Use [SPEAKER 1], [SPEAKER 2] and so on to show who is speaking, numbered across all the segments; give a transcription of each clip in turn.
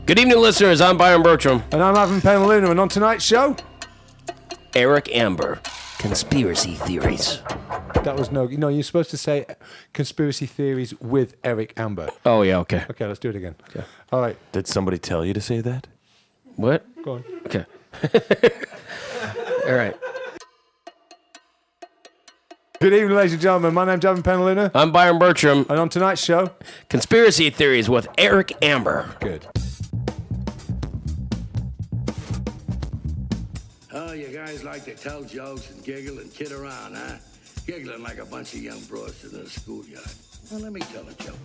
[SPEAKER 1] Good evening, listeners. I'm Byron Bertram.
[SPEAKER 2] And I'm having Penaluna, and on tonight's show,
[SPEAKER 1] Eric Amber, conspiracy theories.
[SPEAKER 2] that was you're supposed to say conspiracy theories with Eric Amber.
[SPEAKER 1] Oh, yeah, okay.
[SPEAKER 2] Okay, let's do it again. Okay. All right.
[SPEAKER 3] Did somebody tell you to say that?
[SPEAKER 1] What?
[SPEAKER 2] Go on.
[SPEAKER 1] Okay. All right.
[SPEAKER 2] Good evening, ladies and gentlemen. My name's Evan Penaluna.
[SPEAKER 1] I'm Byron Bertram.
[SPEAKER 2] And on tonight's show,
[SPEAKER 1] Conspiracy theories with Eric Amber.
[SPEAKER 2] good.
[SPEAKER 4] Oh, you guys like to tell jokes and giggle and kid around, huh? Giggling like a bunch of young broads in a schoolyard. Well, let me tell a joke.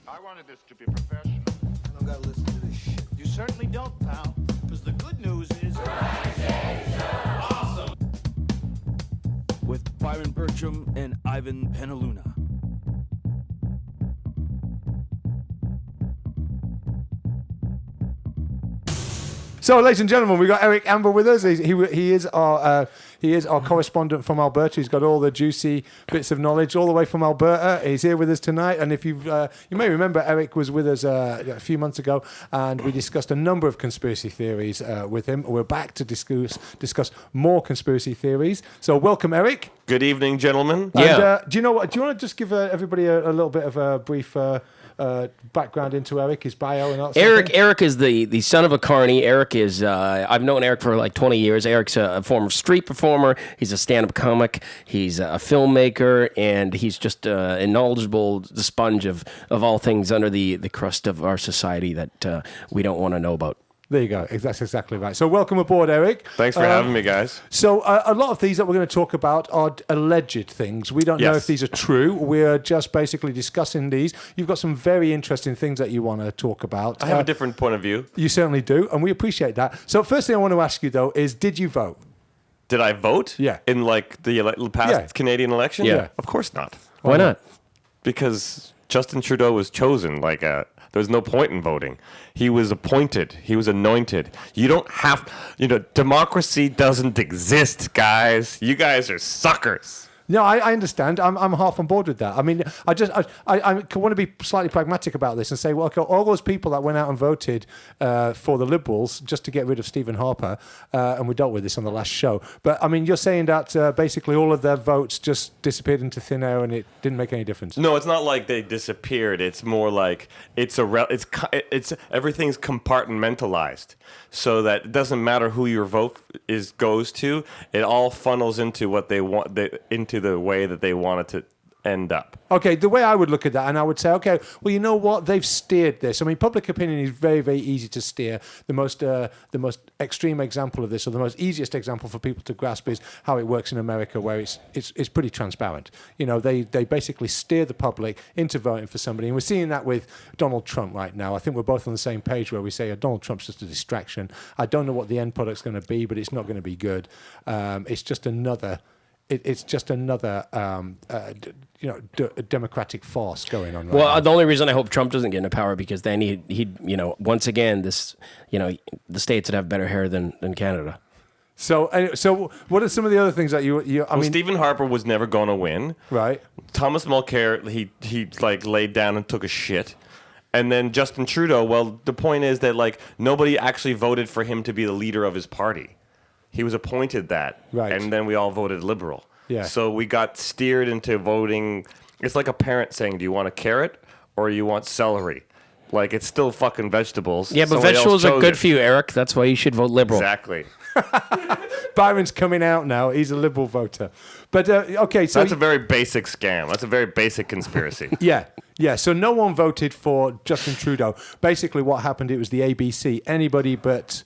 [SPEAKER 5] I wanted this to be professional.
[SPEAKER 6] I don't gotta listen to this shit.
[SPEAKER 5] You certainly don't, pal. Because the good news is... Awesome!
[SPEAKER 7] With Byron Bertram and Ivan Penaluna.
[SPEAKER 2] So, ladies and gentlemen, we've got Eric Amber with us. He is our correspondent from Alberta. He's got all the juicy bits of knowledge all the way from Alberta. He's here with us tonight. And if you may remember, Eric was with us a few months ago, and we discussed a number of conspiracy theories with him. We're back to discuss more conspiracy theories. So, welcome, Eric.
[SPEAKER 3] Good evening, gentlemen.
[SPEAKER 1] Yeah.
[SPEAKER 2] And, do you know what? Do you want to just give everybody a little bit of a brief background into Eric, his bio and that sort of thing?
[SPEAKER 1] Eric is the son of a carny. Eric is, I've known Eric for like 20 years. Eric's a former street performer. He's a stand-up comic. He's a filmmaker, and he's just a knowledgeable sponge of all things under the crust of our society that we don't want to know about.
[SPEAKER 2] There you go. That's exactly right. So welcome aboard, Eric.
[SPEAKER 3] Thanks for having me, guys.
[SPEAKER 2] So a lot of these that we're going to talk about are alleged things. We don't know
[SPEAKER 3] Yes.
[SPEAKER 2] if these are true. We're just basically discussing these. You've got some very interesting things that you want to talk about.
[SPEAKER 3] I have a different point of view.
[SPEAKER 2] You certainly do, and we appreciate that. So first thing I want to ask you, though, is did you vote?
[SPEAKER 3] Did I vote?
[SPEAKER 2] Yeah.
[SPEAKER 3] In like the past
[SPEAKER 2] Yeah.
[SPEAKER 3] Canadian election?
[SPEAKER 1] Yeah.
[SPEAKER 3] Of course not.
[SPEAKER 1] Why not?
[SPEAKER 3] Because Justin Trudeau was chosen. There was no point in voting. He was appointed. He was anointed. You don't have, democracy doesn't exist, guys. You guys are suckers.
[SPEAKER 2] No, I understand. I'm half on board with that. I mean, I want to be slightly pragmatic about this and say, well, okay, all those people that went out and voted for the Liberals just to get rid of Stephen Harper, and we dealt with this on the last show. But I mean, you're saying that basically all of their votes just disappeared into thin air and it didn't make any difference.
[SPEAKER 3] No, it's not like they disappeared. It's more like it's everything's compartmentalized, so that it doesn't matter who your vote goes to. It all funnels into what they want, into the way that they want it to end up.
[SPEAKER 2] Okay, the way I would look at that, and I would say, okay, well, you know what? They've steered this. I mean, public opinion is very, very easy to steer. The most extreme example of this, or the most easiest example for people to grasp, is how it works in America, where it's pretty transparent. They basically steer the public into voting for somebody, and we're seeing that with Donald Trump right now. I think we're both on the same page where we say Donald Trump's just a distraction. I don't know what the end product's going to be, but it's not going to be good. It's just another. It's just another, democratic farce going on. Right now.
[SPEAKER 1] The only reason I hope Trump doesn't get into power because then he'd once again the states would have better hair than Canada.
[SPEAKER 2] So what are some of the other things that you? I mean,
[SPEAKER 3] Stephen Harper was never going to win.
[SPEAKER 2] Right.
[SPEAKER 3] Thomas Mulcair, he laid down and took a shit. And then Justin Trudeau, well, the point is that nobody actually voted for him to be the leader of his party. He was appointed that,
[SPEAKER 2] right.
[SPEAKER 3] And then we all voted Liberal.
[SPEAKER 2] Yeah.
[SPEAKER 3] So we got steered into voting. It's like a parent saying, do you want a carrot or you want celery? It's still fucking vegetables.
[SPEAKER 1] Yeah, but
[SPEAKER 3] Somebody
[SPEAKER 1] vegetables
[SPEAKER 3] else
[SPEAKER 1] are good
[SPEAKER 3] chose
[SPEAKER 1] for you, Eric. That's why you should vote Liberal.
[SPEAKER 3] Exactly.
[SPEAKER 2] Byron's coming out now. He's a Liberal voter. But, okay, so...
[SPEAKER 3] That's a very basic scam. That's a very basic conspiracy.
[SPEAKER 2] Yeah. So no one voted for Justin Trudeau. Basically what happened, it was the ABC. Anybody but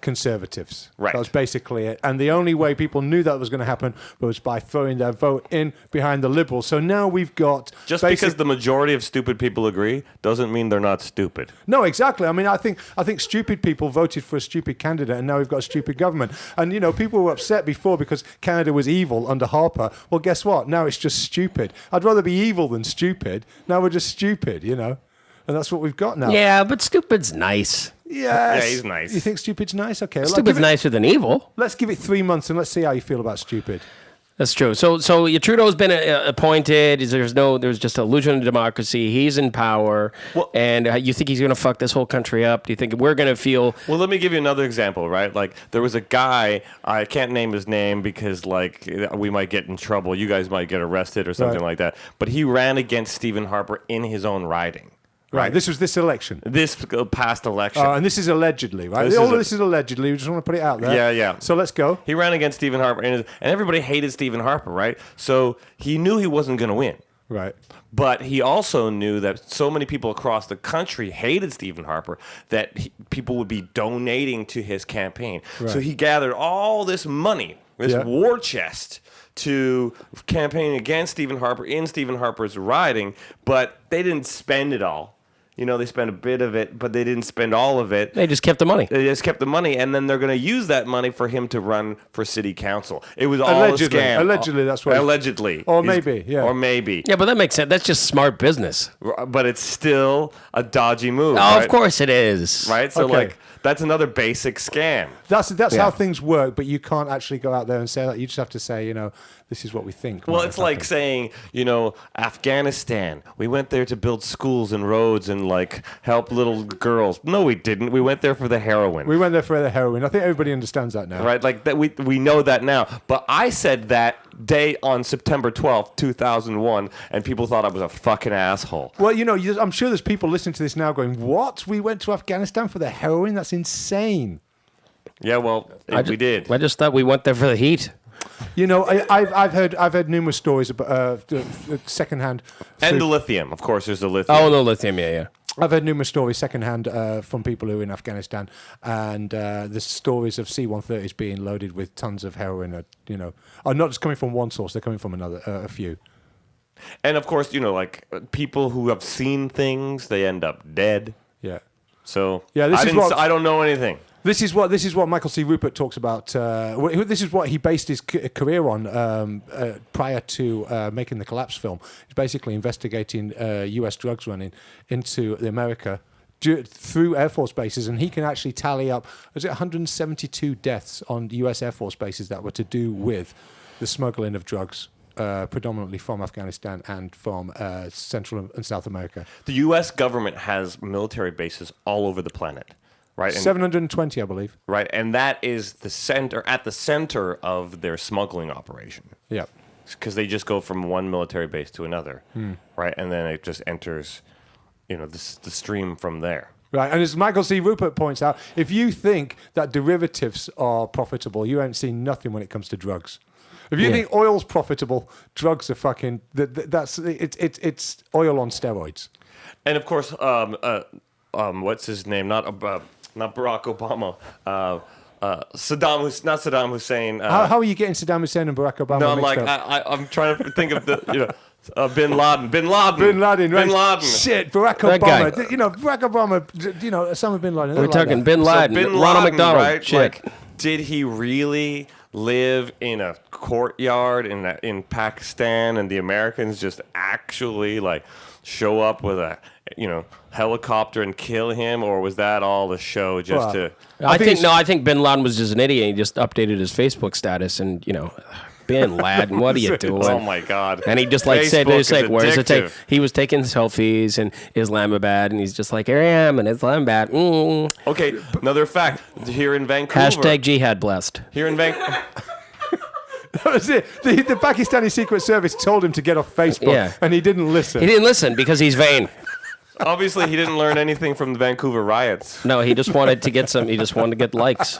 [SPEAKER 2] Conservatives.
[SPEAKER 3] Right.
[SPEAKER 2] That was basically it. And the only way people knew that was going to happen was by throwing their vote in behind the Liberals. So now we've got...
[SPEAKER 3] Just because the majority of stupid people agree doesn't mean they're not stupid.
[SPEAKER 2] No, exactly. I mean, I think stupid people voted for a stupid candidate, and now we've got a stupid government. And, people were upset before because Canada was evil under Harper. Well, guess what? Now it's just stupid. I'd rather be evil than stupid. Now we're just stupid, And that's what we've got now.
[SPEAKER 1] Yeah, but stupid's nice.
[SPEAKER 2] Yes.
[SPEAKER 3] Yeah, he's nice.
[SPEAKER 2] You think stupid's nice? Okay.
[SPEAKER 1] Stupid's nicer than evil.
[SPEAKER 2] Let's give it 3 months and let's see how you feel about stupid.
[SPEAKER 1] That's true. So Trudeau's been appointed. There's just an illusion of democracy. He's in power, and you think he's going to fuck this whole country up? Do you think we're going to feel?
[SPEAKER 3] Well, let me give you another example, right? Like there was a guy, I can't name his name because like we might get in trouble. You guys might get arrested or something like that. But he ran against Stephen Harper in his own riding.
[SPEAKER 2] Right. This was this election.
[SPEAKER 3] This past election.
[SPEAKER 2] And this is allegedly, right? This is allegedly. We just want to put it out there.
[SPEAKER 3] Yeah.
[SPEAKER 2] So let's go.
[SPEAKER 3] He ran against Stephen Harper, and everybody hated Stephen Harper, right? So he knew he wasn't going to win.
[SPEAKER 2] Right.
[SPEAKER 3] But he also knew that so many people across the country hated Stephen Harper that people would be donating to his campaign. Right. So he gathered all this money, this war chest, to campaign against Stephen Harper in Stephen Harper's riding, but they didn't spend it all. You know, they spent a bit of it, but they didn't spend all of it.
[SPEAKER 1] They just kept the money.
[SPEAKER 3] They just kept the money, and then they're going to use that money for him to run for city council. It was all a scam.
[SPEAKER 2] Allegedly, that's what.
[SPEAKER 3] Allegedly.
[SPEAKER 2] Or maybe, yeah.
[SPEAKER 3] Or maybe.
[SPEAKER 1] Yeah, but that makes sense. That's just smart business.
[SPEAKER 3] But it's still a dodgy move.
[SPEAKER 1] Oh,
[SPEAKER 3] right?
[SPEAKER 1] Of course it is.
[SPEAKER 3] Right? So, that's another basic scam.
[SPEAKER 2] That's how things work, but you can't actually go out there and say that. You just have to say, this is what we think.
[SPEAKER 3] Well, it's like saying, Afghanistan. We went there to build schools and roads and help little girls. No, we didn't. We went there for the heroin.
[SPEAKER 2] We went there for the heroin. I think everybody understands that now.
[SPEAKER 3] Right? Like that. We know that now. But I said that day on September 12th, 2001, and people thought I was a fucking asshole.
[SPEAKER 2] Well, I'm sure there's people listening to this now going, "What? We went to Afghanistan for the heroin? That's insane."
[SPEAKER 3] Yeah, well, we did.
[SPEAKER 1] I just thought we went there for the heat.
[SPEAKER 2] I've heard numerous stories about secondhand.
[SPEAKER 3] And the lithium, of course. There's the lithium.
[SPEAKER 1] Oh, the lithium, yeah.
[SPEAKER 2] I've heard numerous stories secondhand from people who are in Afghanistan, and the stories of C-130s being loaded with tons of heroin. Are not just coming from one source; they're coming from a few.
[SPEAKER 3] And of course, people who have seen things, they end up dead.
[SPEAKER 2] Yeah.
[SPEAKER 3] So
[SPEAKER 2] I
[SPEAKER 3] don't know anything.
[SPEAKER 2] This is what Michael C. Rupert talks about. This is what he based his career on prior to making the Collapse film. He's basically investigating U.S. drugs running into America through Air Force bases, and he can actually tally up, 172 deaths on U.S. Air Force bases that were to do with the smuggling of drugs, predominantly from Afghanistan and from Central and South America.
[SPEAKER 3] The U.S. government has military bases all over the planet. Right,
[SPEAKER 2] 720, I believe.
[SPEAKER 3] Right, and that is at the center of their smuggling operation.
[SPEAKER 2] Yeah,
[SPEAKER 3] because they just go from one military base to another, right, and then it just enters, the stream from there.
[SPEAKER 2] Right, and as Michael C. Rupert points out, if you think that derivatives are profitable, you ain't seen nothing when it comes to drugs. If you think oil's profitable, drugs are fucking. It's oil on steroids.
[SPEAKER 3] And of course, what's his name? Not Barack Obama. Not Saddam Hussein.
[SPEAKER 2] How are you getting Saddam Hussein and Barack Obama?
[SPEAKER 3] No, I'm trying to think of the Bin Laden.
[SPEAKER 2] Bin Laden. Right?
[SPEAKER 3] Bin Laden.
[SPEAKER 2] Shit, Barack
[SPEAKER 1] That
[SPEAKER 2] Obama.
[SPEAKER 1] guy.
[SPEAKER 2] Barack Obama. Osama bin Laden.
[SPEAKER 1] We're talking
[SPEAKER 2] that.
[SPEAKER 1] Bin Laden,
[SPEAKER 3] Bin
[SPEAKER 1] Ronald
[SPEAKER 3] Laden,
[SPEAKER 1] McDonald.
[SPEAKER 3] right?
[SPEAKER 1] Shit.
[SPEAKER 3] Did he really live in a courtyard in Pakistan, and the Americans just actually show up with a helicopter and kill him, or was that all the show just to?
[SPEAKER 1] I think Bin Laden was just an idiot. He just updated his Facebook status, and Bin Laden, what are you doing?
[SPEAKER 3] Oh my God!
[SPEAKER 1] And he just said, "Where's the take?" He was taking selfies in Islamabad, and he's just like, "Here I am in Islamabad."
[SPEAKER 3] Okay, another fact here in Vancouver.
[SPEAKER 1] Hashtag jihad blessed.
[SPEAKER 3] Here in Vancouver.
[SPEAKER 2] That was it. The Pakistani Secret Service told him to get off Facebook, and he didn't listen.
[SPEAKER 1] He didn't listen because he's vain.
[SPEAKER 3] Obviously, he didn't learn anything from the Vancouver riots.
[SPEAKER 1] No, he just wanted to get He just wanted to get likes.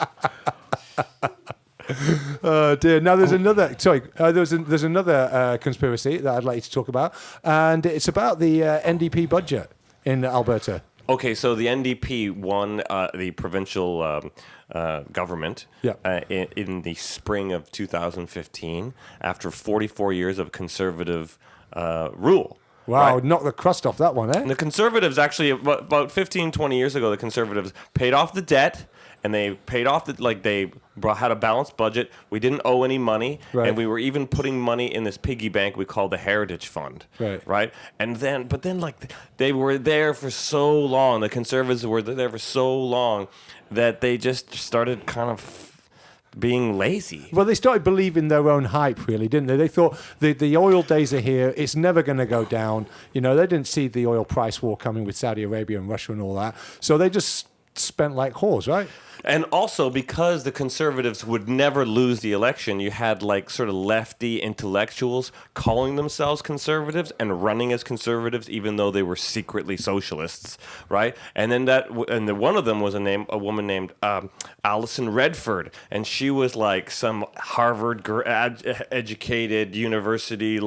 [SPEAKER 2] Oh dear! Now there's another. Sorry, there's another conspiracy that I'd like you to talk about, and it's about the NDP budget in Alberta.
[SPEAKER 3] Okay, so the NDP won the provincial government in the spring of 2015 after 44 years of conservative rule.
[SPEAKER 2] Wow,
[SPEAKER 3] right?
[SPEAKER 2] knock the crust off that one, eh?
[SPEAKER 3] And the Conservatives actually, about 15, 20 years ago, the Conservatives paid off the debt, and they paid off they had a balanced budget. We didn't owe any money, and we were even putting money in this piggy bank we call the Heritage Fund. Right? And then, they were there for so long, the Conservatives were there for so long that they just started kind of being lazy.
[SPEAKER 2] Well, they started believing their own hype, really, didn't they? They thought the oil days are here. It's never going to go down. You know, they didn't see the oil price war coming with Saudi Arabia and Russia and all that. So they just spent like whores, right?
[SPEAKER 3] And also because the conservatives would never lose the election, you had like sort of lefty intellectuals calling themselves conservatives and running as conservatives, even though they were secretly socialists, right? And then one of them was a woman named Alison Redford, and she was like some Harvard educated university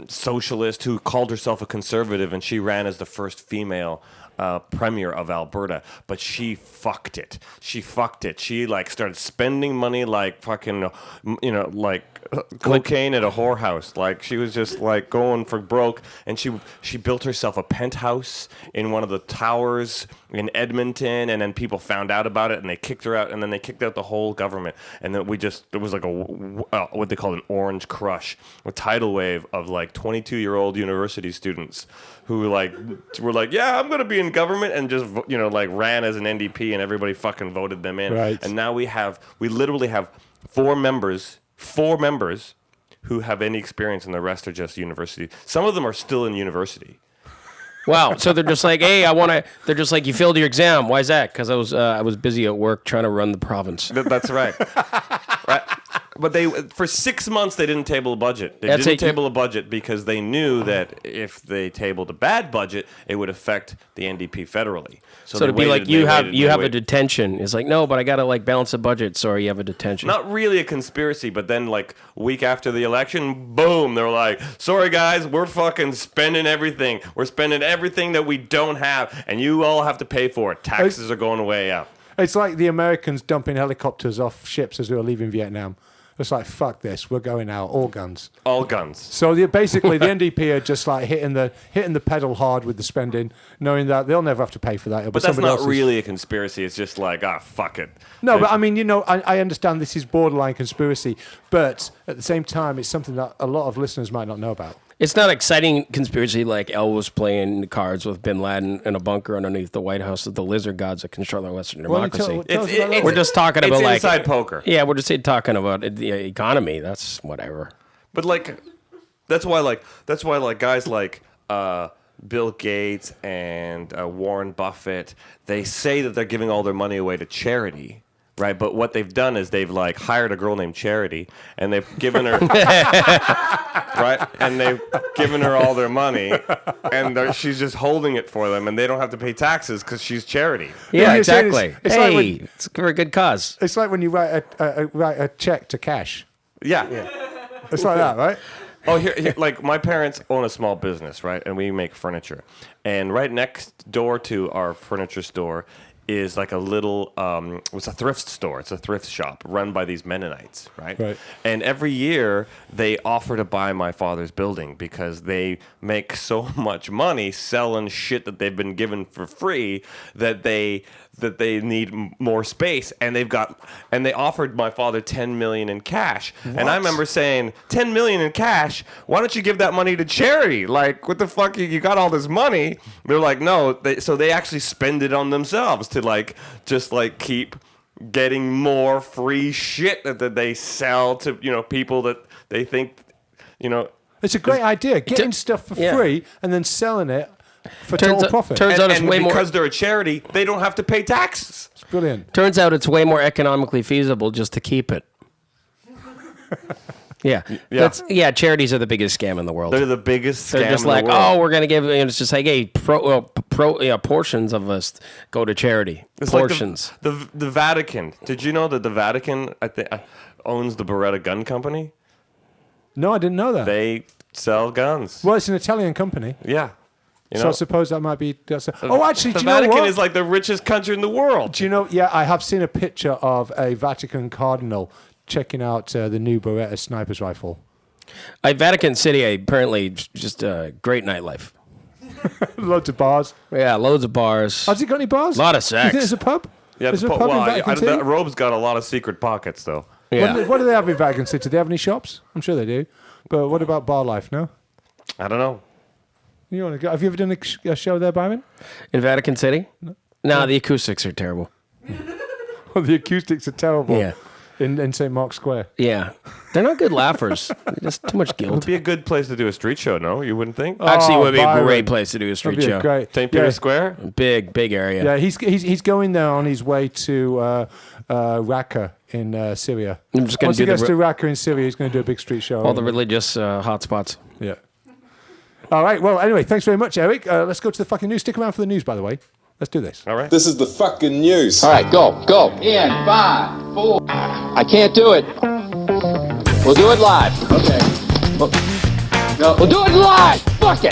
[SPEAKER 3] socialist who called herself a conservative, and she ran as the first female premier of Alberta, but she fucked it. She like started spending money like fucking, like cocaine at a whorehouse. Like she was just like going for broke, and she built herself a penthouse in one of the towers in Edmonton, and then people found out about it, and they kicked her out, and then they kicked out the whole government, and then it was like what they called an orange crush, a tidal wave of like 22-year-old university students who like were like, yeah, I'm gonna be in government, and just like ran as an NDP, and everybody fucking voted them in.
[SPEAKER 2] Right.
[SPEAKER 3] And now we literally have four members who have any experience, and the rest are just university. Some of them are still in university.
[SPEAKER 1] Wow. So they're just like, hey, they're just like, you failed your exam. Why is that? Because I was busy at work trying to run the province.
[SPEAKER 3] That's right. Right. But for 6 months they didn't table a budget. They didn't table a budget because they knew that if they tabled a bad budget, it would affect the NDP federally.
[SPEAKER 1] So it'd be like you have a detention. It's like, no, but I gotta like balance a budget. Sorry, you have a detention.
[SPEAKER 3] Not really a conspiracy, but then like week after the election, boom, they're like, sorry guys, we're fucking spending everything. We're spending everything that we don't have, and you all have to pay for it. Taxes are going way up.
[SPEAKER 2] It's like the Americans dumping helicopters off ships as we were leaving Vietnam. It's like, fuck this, we're going out, all guns.
[SPEAKER 3] All guns.
[SPEAKER 2] So basically, the NDP are just like hitting the pedal hard with the spending, knowing that they'll never have to pay for that.
[SPEAKER 3] But that's not really a conspiracy. It's just like, fuck it.
[SPEAKER 2] No, but I mean, I understand this is borderline conspiracy, but at the same time, it's something that a lot of listeners might not know about.
[SPEAKER 1] It's not exciting conspiracy like Elvis playing cards with Bin Laden in a bunker underneath the White House with the lizard gods that control our Western democracy. We're just talking about like
[SPEAKER 3] inside poker.
[SPEAKER 1] Yeah, we're just talking about the economy. That's whatever.
[SPEAKER 3] But like, that's why guys like Bill Gates and Warren Buffett, they say that they're giving all their money away to charity. Right, but what they've done is they've like hired a girl named Charity, and they've given her right, and they've given her all their money, and she's just holding it for them, and they don't have to pay taxes because she's charity.
[SPEAKER 1] Yeah, exactly.
[SPEAKER 2] It's
[SPEAKER 1] it's for a good cause.
[SPEAKER 2] It's like when you write a check to cash.
[SPEAKER 3] Yeah.
[SPEAKER 2] It's like that, right?
[SPEAKER 3] Oh, here, like my parents own a small business, right, and we make furniture, and right next door to our furniture store is like a little, it's a thrift store. It's a thrift shop run by these Mennonites, right?
[SPEAKER 2] Right.
[SPEAKER 3] And every year they offer to buy my father's building because they make so much money selling shit that they've been given for free that they need more space, and they offered my father $10 million in cash. What? And I remember saying, $10 million in cash? Why don't you give that money to charity? Like, what the fuck? You got all this money. They're like, no. So they actually spend it on themselves to like just like keep getting more free shit that they sell to people that they think
[SPEAKER 2] It's a great idea, getting stuff for free and then selling it for total profit.
[SPEAKER 1] Turns out it's way more,
[SPEAKER 3] because they're a charity, they don't have to pay taxes.
[SPEAKER 2] It's brilliant.
[SPEAKER 1] Turns out it's way more economically feasible just to keep it. Yeah. Charities are the biggest scam in the world.
[SPEAKER 3] They're the biggest scam.
[SPEAKER 1] They're just
[SPEAKER 3] in
[SPEAKER 1] like,
[SPEAKER 3] the world.
[SPEAKER 1] we're gonna give. It's just like, hey, portions of us go to charity.
[SPEAKER 3] It's
[SPEAKER 1] portions.
[SPEAKER 3] Like the Vatican. Did you know that the Vatican owns the Beretta gun company?
[SPEAKER 2] No, I didn't know that.
[SPEAKER 3] They sell guns.
[SPEAKER 2] Well, it's an Italian company.
[SPEAKER 3] Yeah.
[SPEAKER 2] So I suppose that might be. Actually, do you know what?
[SPEAKER 3] The Vatican is like the richest country in the world.
[SPEAKER 2] Do you know? Yeah, I have seen a picture of a Vatican cardinal checking out the new Beretta sniper's rifle.
[SPEAKER 1] Vatican City, apparently, just a great nightlife.
[SPEAKER 2] Loads of bars.
[SPEAKER 1] Yeah, loads of bars.
[SPEAKER 2] Has it got any bars?
[SPEAKER 1] A lot of
[SPEAKER 2] Do you think
[SPEAKER 1] sex.
[SPEAKER 2] there's a pub?
[SPEAKER 3] Yeah,
[SPEAKER 2] Is there a pub in Vatican City?
[SPEAKER 3] Rome's got a lot of secret pockets, though.
[SPEAKER 1] Yeah.
[SPEAKER 2] What do they have in Vatican City? Do they have any shops? I'm sure they do. But what about bar life? No.
[SPEAKER 3] I don't know.
[SPEAKER 2] You want to go? Have you ever done a show there, Byron?
[SPEAKER 1] In Vatican City? No, the acoustics are terrible.
[SPEAKER 2] The acoustics are terrible.
[SPEAKER 1] Yeah.
[SPEAKER 2] In St. Mark's Square.
[SPEAKER 1] Yeah. They're not good laughers. Just too much
[SPEAKER 3] It would
[SPEAKER 1] guilt.
[SPEAKER 3] be a good place to do a street show, no? You wouldn't think?
[SPEAKER 1] Actually, it would be a
[SPEAKER 2] Byron.
[SPEAKER 1] great place to do a street
[SPEAKER 2] That'd be
[SPEAKER 1] show.
[SPEAKER 2] great.
[SPEAKER 3] St. Peter's Square?
[SPEAKER 1] Big area.
[SPEAKER 2] Yeah, he's going there on his way to Raqqa in Syria.
[SPEAKER 1] I'm just gonna
[SPEAKER 2] Once he
[SPEAKER 1] do the
[SPEAKER 2] gets to Raqqa in Syria, he's going to do a big street show.
[SPEAKER 1] All the religious hotspots.
[SPEAKER 2] Yeah. All right. Well, anyway, thanks very much, Eric. Let's go to the fucking news. Stick around for the news, by the way. Let's do this.
[SPEAKER 3] All right.
[SPEAKER 8] This is the fucking news.
[SPEAKER 9] All right, go. In 5, 4. I can't do it. We'll do it live. Okay. We'll do it live. Fuck it.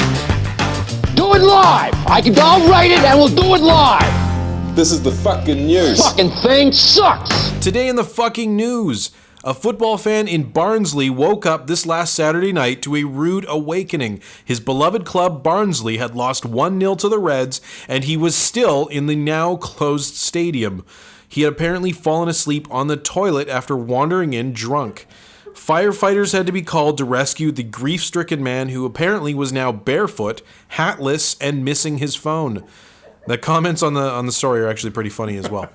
[SPEAKER 9] Do it live. I'll write it and we'll do it live.
[SPEAKER 8] This is the fucking news.
[SPEAKER 9] Fucking thing sucks.
[SPEAKER 10] Today in the fucking news, a football fan in Barnsley woke up this last Saturday night to a rude awakening. His beloved club, Barnsley, had lost 1-0 to the Reds, and he was still in the now closed stadium. He had apparently fallen asleep on the toilet after wandering in drunk. Firefighters had to be called to rescue the grief-stricken man who apparently was now barefoot, hatless, and missing his phone. The comments on the story are actually pretty funny as well.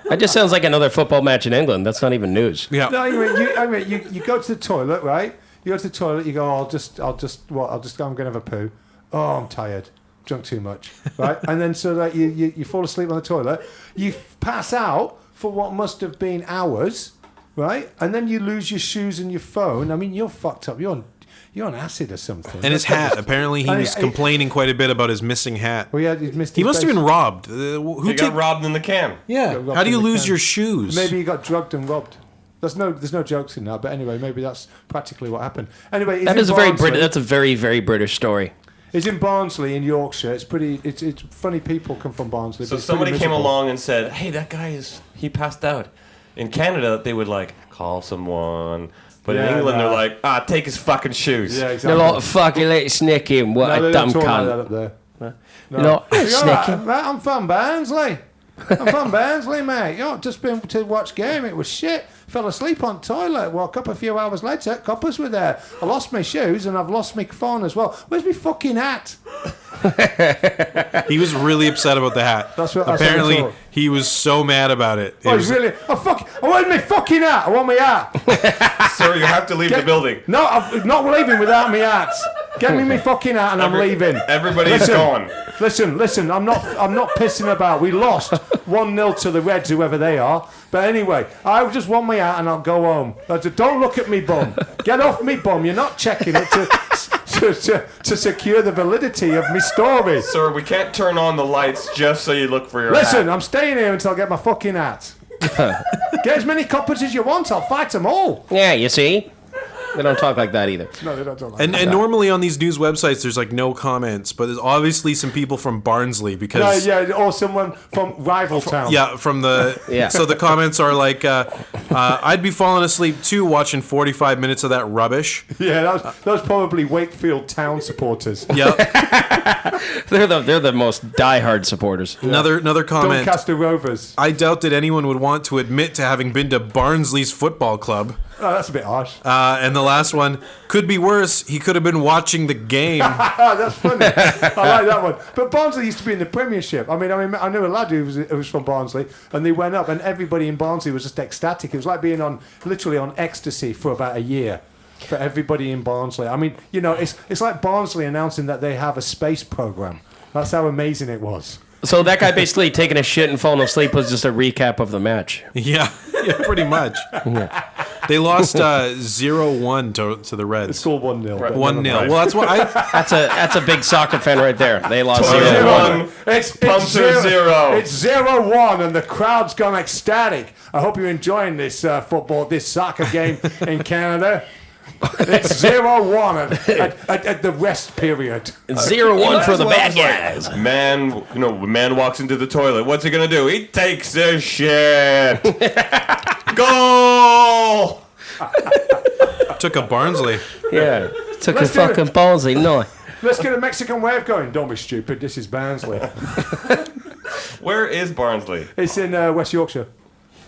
[SPEAKER 1] That just sounds like another football match in England. That's not even news.
[SPEAKER 10] Yeah.
[SPEAKER 2] No, you go to the toilet, right? You go to the toilet. You go. I'm gonna have a poo. Oh, I'm tired. Drunk too much, right? And then so that you fall asleep on the toilet. You pass out for what must have been hours, right? And then you lose your shoes and your phone. I mean, you're fucked up. You're on acid or something.
[SPEAKER 10] And his hat. Apparently, he was complaining quite a bit about his missing hat.
[SPEAKER 2] Well, he missed.
[SPEAKER 10] He must have been robbed.
[SPEAKER 3] He got robbed in the can.
[SPEAKER 10] Yeah.
[SPEAKER 2] Got robbed
[SPEAKER 10] How do you
[SPEAKER 2] in the
[SPEAKER 10] lose
[SPEAKER 2] can.
[SPEAKER 10] your shoes?
[SPEAKER 2] Maybe he got drugged and robbed. There's no jokes in that, but anyway, maybe that's practically what happened. Anyway,
[SPEAKER 1] That is a very British. That's a very, very British story.
[SPEAKER 2] It's in Barnsley in Yorkshire. It's pretty. It's funny. People come from Barnsley.
[SPEAKER 3] So
[SPEAKER 2] but it's
[SPEAKER 3] somebody
[SPEAKER 2] pretty
[SPEAKER 3] came
[SPEAKER 2] miserable.
[SPEAKER 3] along and said, "Hey, that guy he passed out." In Canada, they would like call someone, but in
[SPEAKER 2] Yeah,
[SPEAKER 3] England,
[SPEAKER 2] no.
[SPEAKER 3] they're like, take his fucking shoes.
[SPEAKER 2] Yeah,
[SPEAKER 1] They're
[SPEAKER 2] exactly.
[SPEAKER 1] like, fucking let's snick him. What
[SPEAKER 2] No,
[SPEAKER 1] a
[SPEAKER 2] they
[SPEAKER 1] dumb
[SPEAKER 2] don't talk like
[SPEAKER 1] cunt.
[SPEAKER 2] that up there. No.
[SPEAKER 1] You're like,
[SPEAKER 2] You're
[SPEAKER 1] let's
[SPEAKER 2] all
[SPEAKER 1] snick
[SPEAKER 2] right,
[SPEAKER 1] him.
[SPEAKER 2] mate, I'm from Barnsley. I'm from Barnsley, mate. Just been to watch game. It was shit. Fell asleep on toilet. Woke up a few hours later. Coppers were there. I lost my shoes and I've lost my phone as well. Where's my fucking hat?
[SPEAKER 10] He was really upset about the hat.
[SPEAKER 2] That's what I
[SPEAKER 10] Apparently,
[SPEAKER 2] thought.
[SPEAKER 10] he was so mad about it.
[SPEAKER 2] Oh, he's really. I want my fucking hat. I want my hat.
[SPEAKER 3] Sir, you have to leave the building.
[SPEAKER 2] No, I'm not leaving without my hat. Get me my fucking hat and I'm leaving.
[SPEAKER 3] Everybody's gone.
[SPEAKER 2] Listen. I'm not pissing about. We lost 1-0 to the Reds, whoever they are. But anyway, I just want my hat and I'll go home. Don't look at me bum. Get off me bum. You're not checking it to secure the validity of my story.
[SPEAKER 3] Sir, we can't turn on the lights just so you look for your
[SPEAKER 2] Listen,
[SPEAKER 3] hat.
[SPEAKER 2] I'm staying here until I get my fucking hat. Get as many coppers as you want. I'll fight them all.
[SPEAKER 1] Yeah, you see? They don't talk like that either.
[SPEAKER 2] No, they don't talk like
[SPEAKER 10] And
[SPEAKER 2] that.
[SPEAKER 10] normally on these news websites, there's like no comments, but there's obviously some people from Barnsley because
[SPEAKER 2] or someone from rival town.
[SPEAKER 10] yeah, from the
[SPEAKER 1] Yeah.
[SPEAKER 10] So the comments are like, I'd be falling asleep too watching 45 minutes of that rubbish.
[SPEAKER 2] Yeah, that was probably Wakefield Town supporters.
[SPEAKER 10] Yeah.
[SPEAKER 1] They're the most diehard supporters.
[SPEAKER 10] Another comment.
[SPEAKER 2] Doncaster Rovers.
[SPEAKER 10] I doubt that anyone would want to admit to having been to Barnsley's football club.
[SPEAKER 2] Oh, that's a bit harsh.
[SPEAKER 10] And the last one could be worse. He could have been watching the game.
[SPEAKER 2] That's funny. I like that one. But Barnsley used to be in the Premiership. I mean, I knew a lad who was from Barnsley, and they went up, and everybody in Barnsley was just ecstatic. It was like being literally on ecstasy for about a year for everybody in Barnsley. I mean, it's like Barnsley announcing that they have a space program. That's how amazing it was.
[SPEAKER 1] So that guy basically taking a shit and falling asleep was just a recap of the match.
[SPEAKER 10] Yeah, pretty much. They lost 0-1 to the Reds.
[SPEAKER 2] It's all 1-0.
[SPEAKER 10] 1-0. Well, that's what
[SPEAKER 1] That's a big soccer fan right there. They lost 0-1.
[SPEAKER 2] It's
[SPEAKER 3] Punter 0.
[SPEAKER 2] It's 0-1, and the crowd's gone ecstatic. I hope you're enjoying this this soccer game in Canada. It's 0-1 at the rest period.
[SPEAKER 1] 0-1 for the bad guys.
[SPEAKER 3] Man walks into the toilet. What's he gonna do? He takes a shit. Goal!
[SPEAKER 10] took a Barnsley.
[SPEAKER 1] Yeah, took a
[SPEAKER 2] Let's do it.
[SPEAKER 1] fucking Barnsley. No.
[SPEAKER 2] Let's get a Mexican wave going. Don't be stupid. This is Barnsley.
[SPEAKER 3] Where is Barnsley?
[SPEAKER 2] It's in West Yorkshire.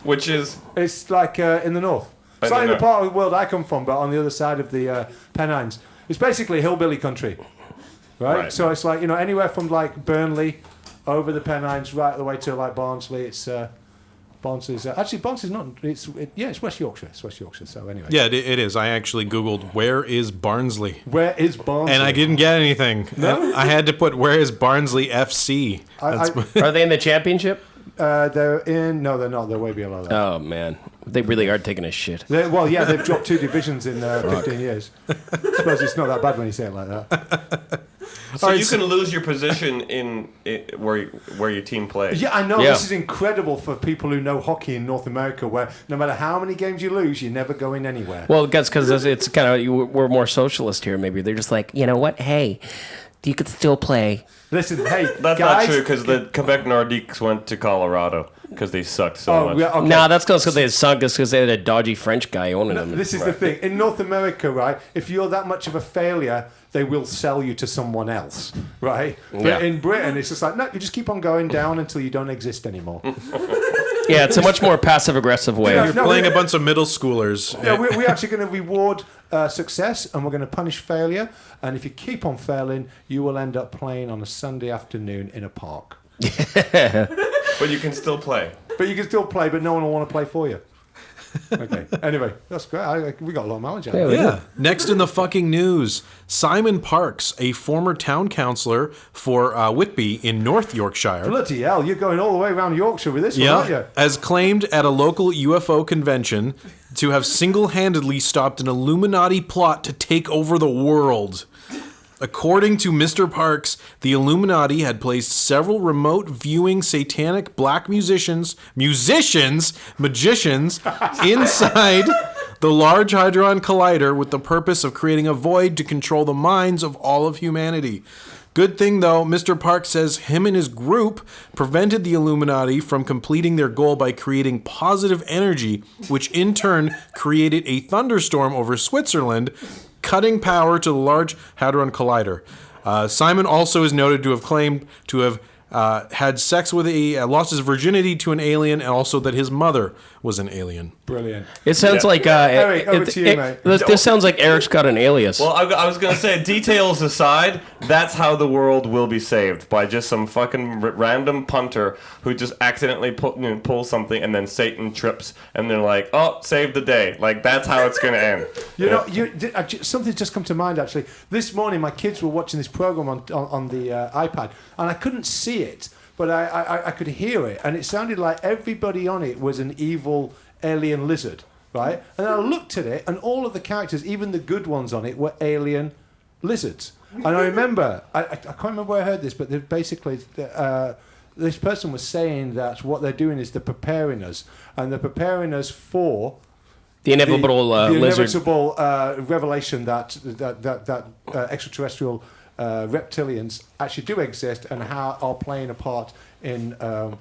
[SPEAKER 3] Which is
[SPEAKER 2] It's like in the north. It's like in the part of the world I come from, but on the other side of the Pennines. It's basically hillbilly country, right? So it's like, anywhere from like Burnley over the Pennines right the way to like Barnsley. It's Barnsley's actually Barnsley's not. It's West Yorkshire. It's West Yorkshire. So anyway.
[SPEAKER 10] Yeah, it is. I actually Googled where is Barnsley,
[SPEAKER 2] Where is Barnsley?
[SPEAKER 10] and I didn't get anything.
[SPEAKER 2] No?
[SPEAKER 10] I had to put where is Barnsley FC.
[SPEAKER 1] Are they in the championship?
[SPEAKER 2] They're in. No, they're not. They're way below that.
[SPEAKER 1] Oh man, they really are taking a shit.
[SPEAKER 2] They've dropped 2 divisions in 15 years. I suppose it's not that bad when you say it like that.
[SPEAKER 3] So you can lose your position in where your team plays.
[SPEAKER 2] Yeah, I know.
[SPEAKER 1] Yeah.
[SPEAKER 2] This is incredible for people who know hockey in North America, where no matter how many games you lose, you're never going anywhere.
[SPEAKER 1] Well, that's because it's kind of we're more socialist here. Maybe they're just like, you know what? Hey, you could still play.
[SPEAKER 2] Listen, hey,
[SPEAKER 3] That's
[SPEAKER 2] guys,
[SPEAKER 3] not true because the Quebec Nordiques went to Colorado because they sucked so much.
[SPEAKER 2] yeah, okay.
[SPEAKER 1] No, that's because they sunk. It's because they had a dodgy French guy owning them.
[SPEAKER 2] This is the thing. In North America, right, if you're that much of a failure, they will sell you to someone else, right? But
[SPEAKER 1] Yeah.
[SPEAKER 2] in Britain, it's just like, no, you just keep on going down until you don't exist anymore.
[SPEAKER 1] Yeah, it's a much more passive-aggressive way.
[SPEAKER 2] Yeah.
[SPEAKER 1] of
[SPEAKER 2] No,
[SPEAKER 10] Playing a bunch of middle schoolers.
[SPEAKER 2] Yeah, we're actually going to reward success, and we're going to punish failure. And if you keep on failing, you will end up playing on a Sunday afternoon in a park.
[SPEAKER 3] But you can still play.
[SPEAKER 2] But you can still play, but no one will want to play for you. Okay. Anyway, that's great. We got a lot of mileage out of it.
[SPEAKER 10] Yeah. Next in the fucking news, Simon Parks, a former town councillor for Whitby in North Yorkshire.
[SPEAKER 2] Bloody hell, you're going all the way around Yorkshire with this one, aren't you?
[SPEAKER 10] As claimed at a local UFO convention to have single-handedly stopped an Illuminati plot to take over the world. According to Mr. Parks, the Illuminati had placed several remote viewing satanic black magicians inside the Large Hadron Collider with the purpose of creating a void to control the minds of all of humanity. Good thing, though, Mr. Parks says him and his group prevented the Illuminati from completing their goal by creating positive energy, which in turn created a thunderstorm over Switzerland, cutting power to the Large Hadron Collider. Simon also is noted to have claimed to have had sex with lost his virginity to an alien, and also that his mother was an alien.
[SPEAKER 2] Brilliant.
[SPEAKER 1] It sounds like
[SPEAKER 2] Eric, over to you, mate.
[SPEAKER 1] This sounds like Eric's got an alias.
[SPEAKER 3] Well, I was going to say, details aside, that's how the world will be saved, by just some fucking random punter who just accidentally pulls something, and then Satan trips, and they're like, oh, save the day. Like, that's how it's going to end.
[SPEAKER 2] Something's just come to mind, actually. This morning, my kids were watching this program on the iPad, and I couldn't see it, but I could hear it, and it sounded like everybody on it was an evil alien lizard, right? And I looked at it, and all of the characters, even the good ones on it, were alien lizards. And I remember, I can't remember where I heard this, but basically this person was saying that what they're doing is they're preparing us, and they're preparing us for
[SPEAKER 1] the inevitable lizard.
[SPEAKER 2] Revelation that extraterrestrial reptilians actually do exist and are playing a part in the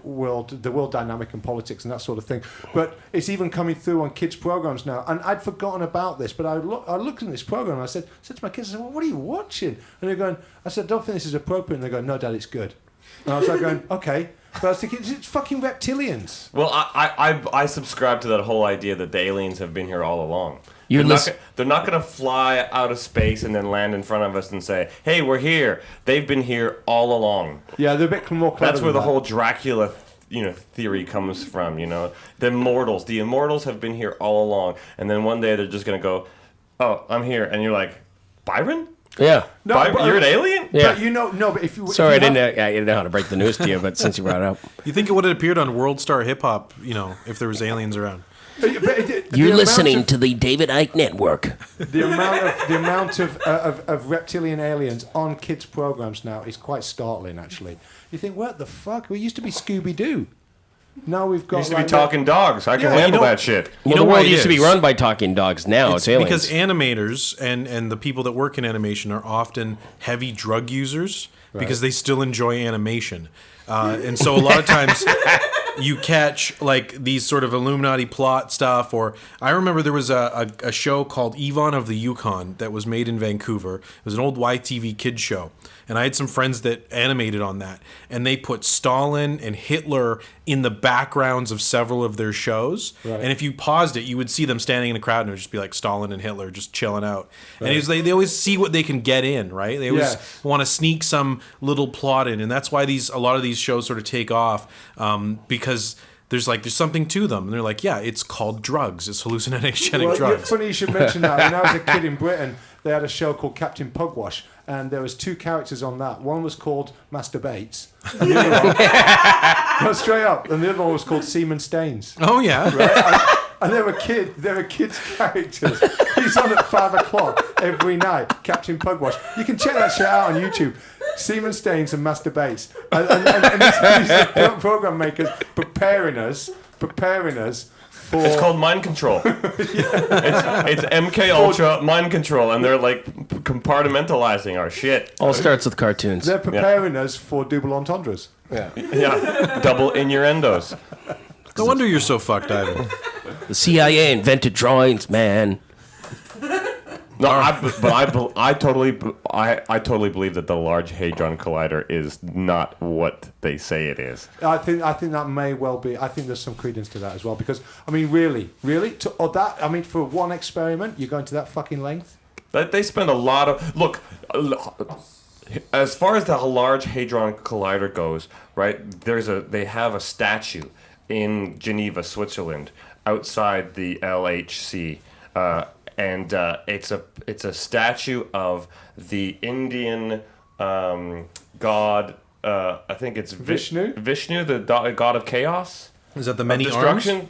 [SPEAKER 2] world dynamic and politics and that sort of thing. But it's even coming through on kids' programs now. And I'd forgotten about this, but I looked at this program and I said to my kids, I said, well, what are you watching? And they're going, I said, I don't think this is appropriate. And they're going, no, Dad, it's good. And I was like going, okay. But I was thinking, it's fucking reptilians.
[SPEAKER 3] Well, I subscribe to that whole idea that the aliens have been here all along.
[SPEAKER 1] They're
[SPEAKER 3] not going to fly out of space and then land in front of us and say, hey, we're here. They've been here all along.
[SPEAKER 2] Yeah, they're a bit more clever.
[SPEAKER 3] That's where the whole Dracula theory comes from, The immortals have been here all along. And then one day they're just going to go, oh, I'm here. And you're like, Byron?
[SPEAKER 1] Yeah.
[SPEAKER 3] No, you're an alien?
[SPEAKER 1] Yeah.
[SPEAKER 2] But if you...
[SPEAKER 1] Sorry, I didn't know how to break the news to you, but since you brought it up.
[SPEAKER 10] You think it would have appeared on World Star Hip Hop, if there was aliens around?
[SPEAKER 1] You're listening to the David Icke Network.
[SPEAKER 2] The amount of reptilian aliens on kids' programs now is quite startling, actually. You think, what the fuck? We used to be Scooby-Doo. Now we've got...
[SPEAKER 3] Used to be talking dogs. I can handle that shit.
[SPEAKER 1] Well, the world used to be run by talking dogs. Now it's aliens.
[SPEAKER 10] Because animators and the people that work in animation are often heavy drug users because they still enjoy animation. And so a lot of times... you catch like these sort of Illuminati plot stuff, or I remember there was a show called Yvonne of the Yukon that was made in Vancouver. It was an old YTV kids show, and I had some friends that animated on that, and they put Stalin and Hitler in the backgrounds of several of their shows. Right. And if you paused it, you would see them standing in a crowd, and it would just be like Stalin and Hitler just chilling out. Right. And it was they always see what they can get in, right? They always want to sneak some little plot in, and that's why a lot of these shows sort of take off because because there's something to them. And they're like, yeah, it's called drugs. It's hallucinogenic
[SPEAKER 2] Well,
[SPEAKER 10] drugs.
[SPEAKER 2] funny you should mention that. When I was a kid in Britain, they had a show called Captain Pugwash, and there was 2 characters on that. One was called Master Bates, and the other one, no, straight up, and the other one was called Seaman Staines.
[SPEAKER 10] Oh, yeah.
[SPEAKER 2] Right? And they were kids' characters. He's on at 5 o'clock every night, Captain Pugwash. You can check that shit out on YouTube. Seaman Staines and Master Bates. And these are program makers preparing us for...
[SPEAKER 3] It's called mind control. It's MK Ultra mind control, and they're like compartmentalizing our shit.
[SPEAKER 1] All starts with cartoons.
[SPEAKER 2] They're preparing us for double entendres.
[SPEAKER 3] Yeah, double innuendos.
[SPEAKER 10] No wonder you're so fucked, Ivan.
[SPEAKER 1] The CIA invented drawings, man.
[SPEAKER 3] No, I totally believe that the Large Hadron Collider is not what they say it is.
[SPEAKER 2] I think that may well be. I think there's some credence to that as well, because I mean, really, for one experiment, you're going to that fucking length.
[SPEAKER 3] They spend a lot of look. As far as the Large Hadron Collider goes, right? They have a statue in Geneva, Switzerland, outside the LHC. And it's a statue of the Indian god. I think it's
[SPEAKER 2] Vishnu.
[SPEAKER 3] Vishnu, the god of chaos.
[SPEAKER 10] Is that the many
[SPEAKER 3] destruction?
[SPEAKER 10] arms?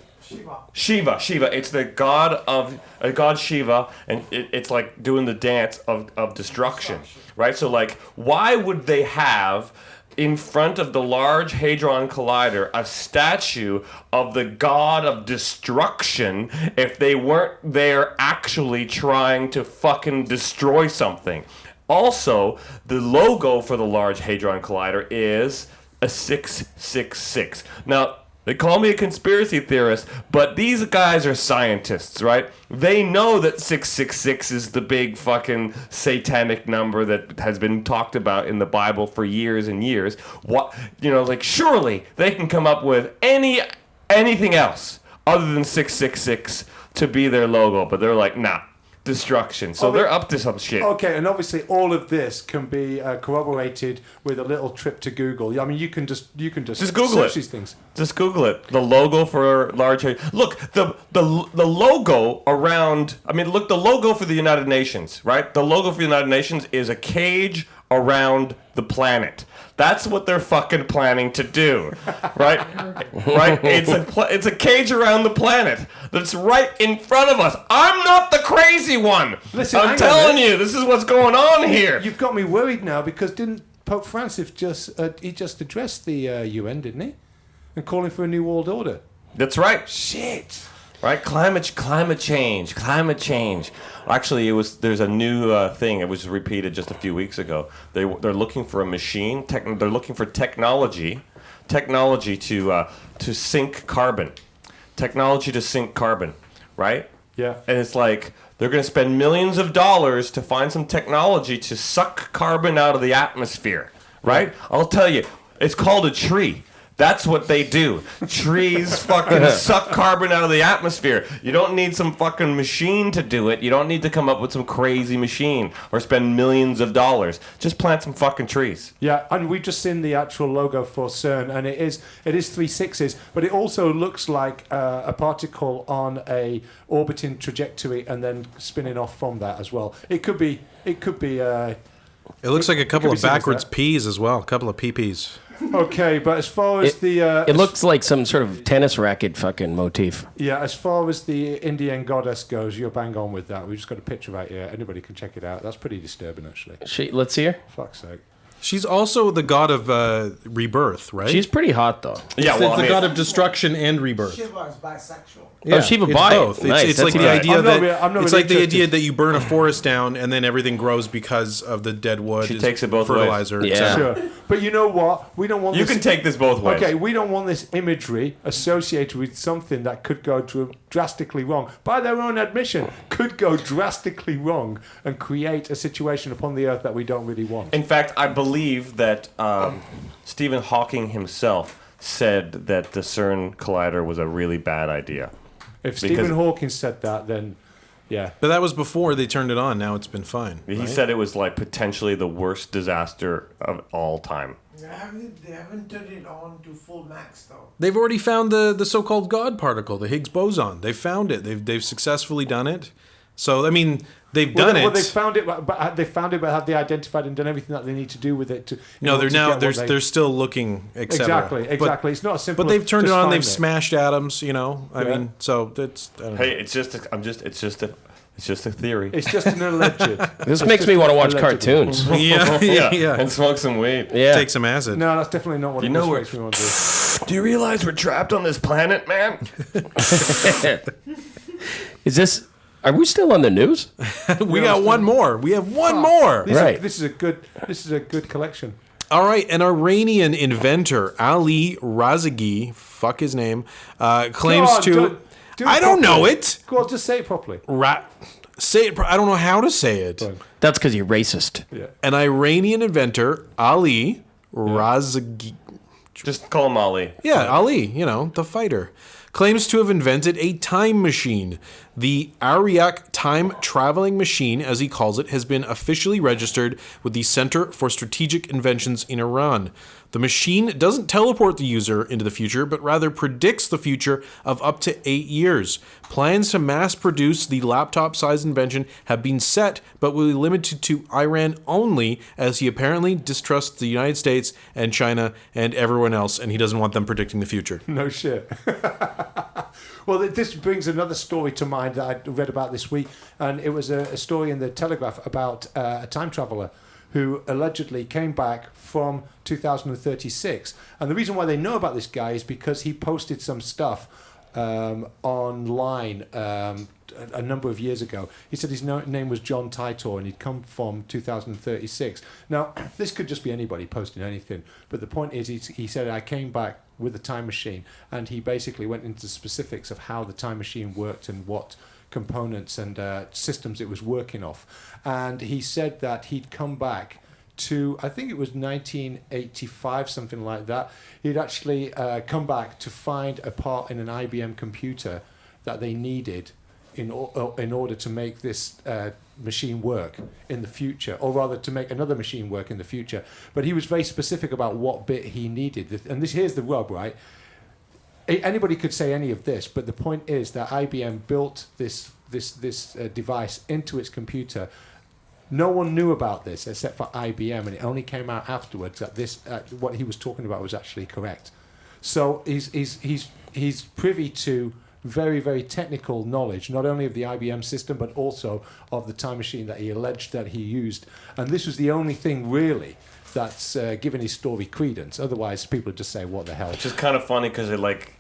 [SPEAKER 3] Shiva. It's the god Shiva, and it's like doing the dance of destruction, right? So like, why would they have in front of the Large Hadron Collider a statue of the god of destruction if they weren't there actually trying to fucking destroy something? Also, the logo for the Large Hadron Collider is a 666. Now, they call me a conspiracy theorist, but these guys are scientists, right? They know that 666 is the big fucking satanic number that has been talked about in the Bible for years and years. What, surely they can come up with anything else other than 666 to be their logo, but they're like, nah. Destruction. So they're up to some shit.
[SPEAKER 2] Okay, and obviously all of this can be corroborated with a little trip to Google. I mean, you can just
[SPEAKER 3] Google
[SPEAKER 2] search
[SPEAKER 3] it.
[SPEAKER 2] these things.
[SPEAKER 3] Just Google it. The logo for Large Hadron. Look, the logo around. I mean, look, the logo for the United Nations, right? The logo for the United Nations is a cage around the planet. That's what they're fucking planning to do, right? Right? It's a cage around the planet that's right in front of us. I'm not the crazy one.
[SPEAKER 2] Listen,
[SPEAKER 3] I'm telling you, this is what's going on here.
[SPEAKER 2] You've got me worried now, because didn't Pope Francis just address the UN, didn't he? And calling for a new world order.
[SPEAKER 3] That's right.
[SPEAKER 2] Shit.
[SPEAKER 3] Right, climate change. Actually, there's a new thing. It was repeated just a few weeks ago. They're looking for a machine. They're looking for technology to sink carbon. Technology to sink carbon, right?
[SPEAKER 2] Yeah.
[SPEAKER 3] And it's like they're going to spend millions of dollars to find some technology to suck carbon out of the atmosphere, right? I'll tell you, it's called a tree. That's what they do. Trees fucking suck carbon out of the atmosphere. You don't need some fucking machine to do it. You don't need to come up with some crazy machine or spend millions of dollars. Just plant some fucking trees.
[SPEAKER 2] Yeah, and we've just seen the actual logo for CERN, and it is 3 sixes, but it also looks like a particle on a orbiting trajectory and then spinning off from that as well. It could be.
[SPEAKER 10] It looks like a couple of backwards P's as well. A couple of PPs.
[SPEAKER 2] Okay, but as far as
[SPEAKER 1] it looks like some sort of tennis racket fucking motif.
[SPEAKER 2] Yeah, as far as the Indian goddess goes, you're bang on with that. We've just got a picture right here. Anybody can check it out. That's pretty disturbing, actually.
[SPEAKER 1] Let's see her.
[SPEAKER 2] Fuck's sake.
[SPEAKER 10] She's also the god of rebirth, right?
[SPEAKER 1] She's pretty hot, though.
[SPEAKER 10] Yeah, it's the god of destruction and rebirth.
[SPEAKER 6] Shiva is bisexual.
[SPEAKER 10] Yeah,
[SPEAKER 1] Shiva
[SPEAKER 10] it's
[SPEAKER 1] bi.
[SPEAKER 10] both.
[SPEAKER 1] Nice.
[SPEAKER 10] It's like the idea
[SPEAKER 2] the
[SPEAKER 10] idea that you burn a forest down and then everything grows because of the dead wood.
[SPEAKER 3] She takes it both
[SPEAKER 10] fertilizer,
[SPEAKER 3] ways.
[SPEAKER 10] Yeah.
[SPEAKER 2] Sure. But you know what? We don't want
[SPEAKER 3] You can take this both ways.
[SPEAKER 2] Okay, we don't want this imagery associated with something that could go drastically wrong. By their own admission, could go drastically wrong and create a situation upon the Earth that we don't really want.
[SPEAKER 3] In fact, I believe that Stephen Hawking himself said that the CERN collider was a really bad idea.
[SPEAKER 2] If Stephen Hawking said that, then yeah.
[SPEAKER 10] But that was before they turned it on. Now it's been fine.
[SPEAKER 3] He said it was like potentially the worst disaster of all time.
[SPEAKER 2] They haven't turned it on to full max though.
[SPEAKER 10] They've already found the so-called God particle, the Higgs boson. They found it. They've successfully done it. So I mean, they've done it.
[SPEAKER 2] Well, they found it, but have they identified and done everything that they need to do with it?
[SPEAKER 10] They're still looking, etc.
[SPEAKER 2] Exactly. It's not a simple.
[SPEAKER 10] But they've turned it on. They've
[SPEAKER 2] it.
[SPEAKER 10] smashed atoms. I mean, so that's. I don't know.
[SPEAKER 3] Hey, it's just a theory.
[SPEAKER 2] It's just an alleged.
[SPEAKER 1] This makes me want to watch cartoons.
[SPEAKER 10] yeah.
[SPEAKER 3] And smoke some weed.
[SPEAKER 1] Yeah.
[SPEAKER 10] Take some acid.
[SPEAKER 2] No, that's definitely not what
[SPEAKER 3] You know
[SPEAKER 2] makes me want to do.
[SPEAKER 3] Do you realize we're trapped on this planet, man?
[SPEAKER 1] Is this? Are we still on the news?
[SPEAKER 10] We got one more. We have one more.
[SPEAKER 2] This is a good collection.
[SPEAKER 10] All right, an Iranian inventor, Ali Razagi, fuck his name, claims I don't know it.
[SPEAKER 2] Go on, just say it properly.
[SPEAKER 10] Say it. I don't know how to say it.
[SPEAKER 1] That's because you're racist.
[SPEAKER 2] Yeah.
[SPEAKER 10] An Iranian inventor, Ali Razagi.
[SPEAKER 3] Just call him Ali.
[SPEAKER 10] Yeah, Ali, the fighter, claims to have invented a time machine. The Ariak time traveling machine, as he calls it, has been officially registered with the Center for Strategic Inventions in Iran. The machine doesn't teleport the user into the future, but rather predicts the future of up to 8 years. Plans to mass produce the laptop-sized invention have been set, but will be limited to Iran only, as he apparently distrusts the United States and China and everyone else, and he doesn't want them predicting the future.
[SPEAKER 2] No shit. Well, this brings another story to mind that I read about this week, and it was a story in the Telegraph about a time traveler who allegedly came back from 2036. And the reason why they know about this guy is because he posted some stuff online a number of years ago. He said his name was John Titor and he'd come from 2036. Now, this could just be anybody posting anything, but the point is he said, I came back with a time machine, and he basically went into the specifics of how the time machine worked and what components and systems it was working off. And he said that he'd come back to, I think it was 1985, something like that. He'd actually come back to find a part in an IBM computer that they needed in order to make this machine work in the future, or rather to make another machine work in the future. But he was very specific about what bit he needed. And here's the rub, right? Anybody could say any of this, but the point is that IBM built this device into its computer. No one knew about this except for IBM, and it only came out afterwards that this what he was talking about was actually correct. So he's privy to very, very technical knowledge, not only of the IBM system, but also of the time machine that he alleged that he used. And this was the only thing, really, that's given his story credence. Otherwise, people would just say, what the hell?
[SPEAKER 3] It's just kind of funny because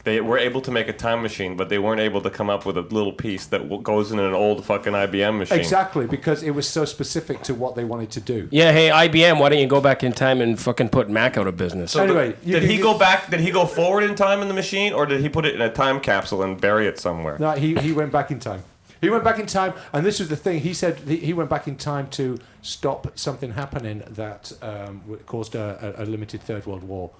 [SPEAKER 3] they were able to make a time machine, but they weren't able to come up with a little piece that goes in an old fucking IBM machine.
[SPEAKER 2] Exactly, because it was so specific to what they wanted to do.
[SPEAKER 1] Yeah, hey, IBM, why don't you go back in time and fucking put Mac out of business?
[SPEAKER 2] So anyway,
[SPEAKER 3] did he go back? Did he go forward in time in the machine, or did he put it in a time capsule and bury it somewhere?
[SPEAKER 2] No, he went back in time. He went back in time, and this was the thing. He said he went back in time to stop something happening that caused a limited Third World War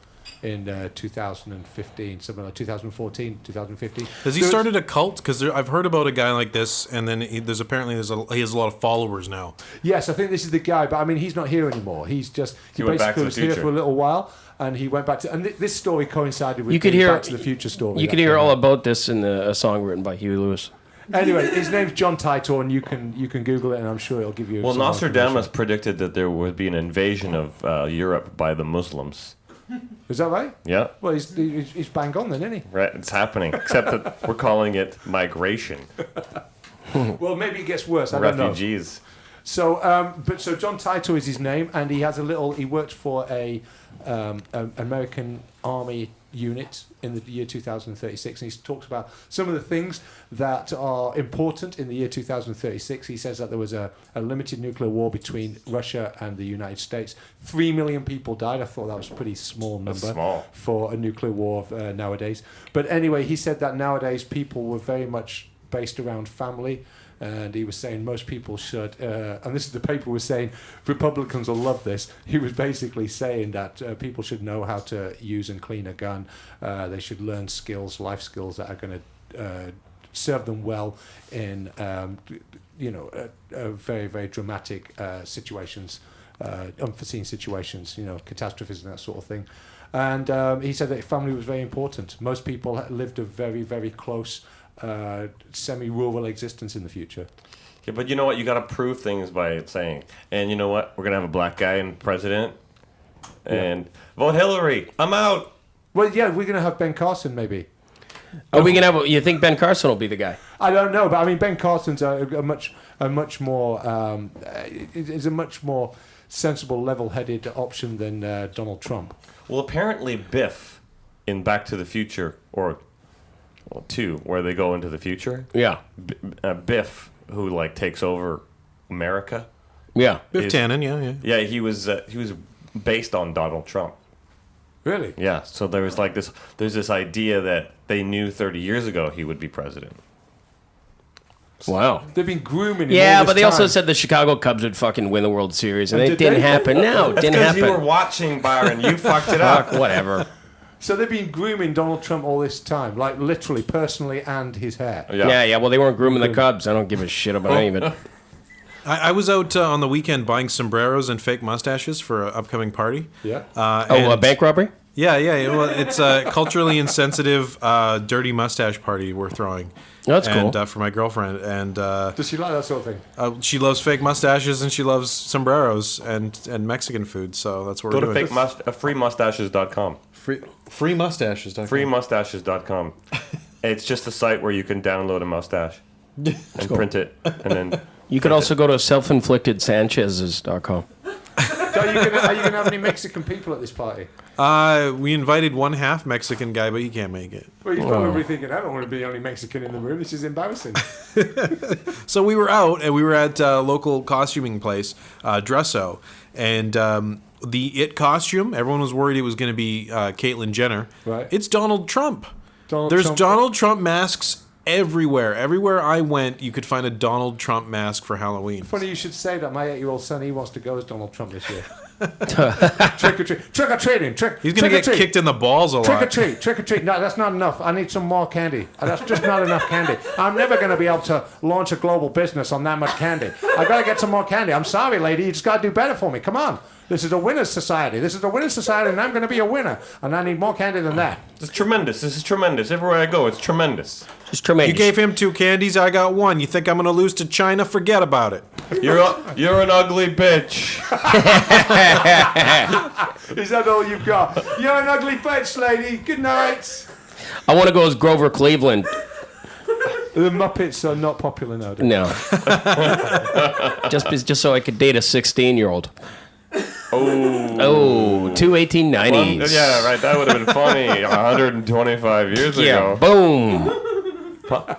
[SPEAKER 2] in 2015, something like 2014, 2015.
[SPEAKER 10] Has he started a cult? Because I've heard about a guy like this, and then he has a lot of followers now.
[SPEAKER 2] Yes, I think this is the guy, but I mean, he's not here anymore. He
[SPEAKER 3] went back to
[SPEAKER 2] basically
[SPEAKER 3] the
[SPEAKER 2] was here
[SPEAKER 3] future.
[SPEAKER 2] for a little while, and he went back to. And this story coincided with
[SPEAKER 1] You could
[SPEAKER 2] the
[SPEAKER 1] hear
[SPEAKER 2] Back to the Future story.
[SPEAKER 1] You could hear all about this in a song written by Huey Lewis.
[SPEAKER 2] Anyway, his name's John Titor, and you can Google it, and I'm sure it'll give you.
[SPEAKER 3] Well,
[SPEAKER 2] some more
[SPEAKER 3] Nostradamus
[SPEAKER 2] information.
[SPEAKER 3] predicted that there would be an invasion of Europe by the Muslims.
[SPEAKER 2] Is that right?
[SPEAKER 3] Yeah.
[SPEAKER 2] Well, he's bang on then, isn't he?
[SPEAKER 3] Right, it's happening. Except that we're calling it migration.
[SPEAKER 2] Well, maybe it gets worse. I don't know.
[SPEAKER 3] Refugees.
[SPEAKER 2] So, so John Titor is his name, and he has he worked for a American Army unit in the year 2036, and he talks about some of the things that are important in the year 2036. He says that there was a limited nuclear war between Russia and the United States. 3 million people died. I thought that was a pretty small number for a nuclear war nowadays. But anyway, he said that nowadays people were very much based around family. And he was saying most people should, and this is the paper was saying, Republicans will love this. He was basically saying that people should know how to use and clean a gun. They should learn skills, life skills that are going to serve them well in, very, very dramatic situations unforeseen situations, catastrophes and that sort of thing. And he said that family was very important. Most people lived a very, very close, semi-rural existence in the future.
[SPEAKER 3] Yeah, but you know what? You got to prove things by saying, and you know what? We're gonna have a black guy in president, and vote Hillary. I'm out.
[SPEAKER 2] Well, yeah, we're going to have Ben Carson, maybe.
[SPEAKER 1] Are we gonna have? You think Ben Carson will be the guy?
[SPEAKER 2] I don't know, but I mean, Ben Carson's a much more is a much more sensible, level-headed option than Donald Trump.
[SPEAKER 3] Well, apparently Biff in Back to the Future, or 2, where they go into the future.
[SPEAKER 1] Yeah.
[SPEAKER 3] Biff, who takes over America.
[SPEAKER 1] Yeah.
[SPEAKER 10] Biff Tannen, yeah.
[SPEAKER 3] Yeah, he was based on Donald Trump.
[SPEAKER 2] Really?
[SPEAKER 3] Yeah. So there was there's this idea that they knew 30 years ago he would be president.
[SPEAKER 1] Wow.
[SPEAKER 2] They've been grooming him.
[SPEAKER 1] Yeah,
[SPEAKER 2] all
[SPEAKER 1] but
[SPEAKER 2] this
[SPEAKER 1] they also
[SPEAKER 2] time.
[SPEAKER 1] said the Chicago Cubs would fucking win the World Series, and
[SPEAKER 2] Oh,
[SPEAKER 1] it
[SPEAKER 2] did
[SPEAKER 1] didn't
[SPEAKER 2] they?
[SPEAKER 1] happen. No, it didn't
[SPEAKER 3] Because
[SPEAKER 1] happen.
[SPEAKER 3] you were watching, Byron. You fucked it up.
[SPEAKER 1] Fuck, whatever.
[SPEAKER 2] So they've been grooming Donald Trump all this time, like literally, personally, and his hair.
[SPEAKER 1] Yeah. Well, they weren't grooming the Cubs. I don't give a shit about any of it.
[SPEAKER 10] I was out on the weekend buying sombreros and fake mustaches for an upcoming party.
[SPEAKER 2] Yeah.
[SPEAKER 1] A bank robbery?
[SPEAKER 10] Yeah. Well, it's a culturally insensitive, dirty mustache party we're throwing.
[SPEAKER 1] That's cool.
[SPEAKER 10] And for my girlfriend, and
[SPEAKER 2] Does she like that sort of thing?
[SPEAKER 10] she loves fake mustaches and she loves sombreros and Mexican food. So that's what
[SPEAKER 3] Go
[SPEAKER 10] we're
[SPEAKER 3] to
[SPEAKER 10] doing.
[SPEAKER 3] freemustaches.com.
[SPEAKER 10] Free mustaches.
[SPEAKER 3] Freemustaches.com. It's just a site where you can download a mustache and print it, and then
[SPEAKER 1] You could also go to selfinflictedsanchez's.com.
[SPEAKER 2] So are you gonna have any Mexican people at this party?
[SPEAKER 10] We invited one half Mexican guy, but he can't make it.
[SPEAKER 2] Well, you're probably thinking, I don't want to be the only Mexican in the room. This is embarrassing.
[SPEAKER 10] So we were out, and we were at a local costuming place, Dresso, and the It costume, everyone was worried it was going to be Caitlyn Jenner.
[SPEAKER 2] Right.
[SPEAKER 10] It's Donald Trump.
[SPEAKER 2] Donald
[SPEAKER 10] There's
[SPEAKER 2] Trump.
[SPEAKER 10] Donald Trump masks everywhere. Everywhere I went, you could find a Donald Trump mask for Halloween.
[SPEAKER 2] Funny you should say that. My 8-year-old son, he wants to go as Donald Trump this year. Trick or treat. Trick or treating.
[SPEAKER 10] He's going to get kicked in the balls a lot.
[SPEAKER 2] Trick or treat. Trick or treat. No, that's not enough. I need some more candy. That's just not enough candy. I'm never going to be able to launch a global business on that much candy. I got to get some more candy. I'm sorry, lady. You just got to do better for me. Come on. This is a winner's society. This is a winner's society, and I'm going to be a winner. And I need more candy than that.
[SPEAKER 3] it's tremendous. This is tremendous. Everywhere I go, it's tremendous.
[SPEAKER 1] It's tremendous.
[SPEAKER 10] You gave him 2 candies, I got 1. You think I'm going to lose to China? Forget about it.
[SPEAKER 3] You're an ugly bitch.
[SPEAKER 2] Is that all you've got? You're an ugly bitch, lady. Good night.
[SPEAKER 1] I want to go as Grover Cleveland.
[SPEAKER 2] The Muppets are not popular nowadays.
[SPEAKER 1] No. just so I could date a 16-year-old. Oh, 2 1890s.
[SPEAKER 3] Yeah, right. That would have been funny 125 years
[SPEAKER 1] Yeah,
[SPEAKER 3] ago.
[SPEAKER 1] boom.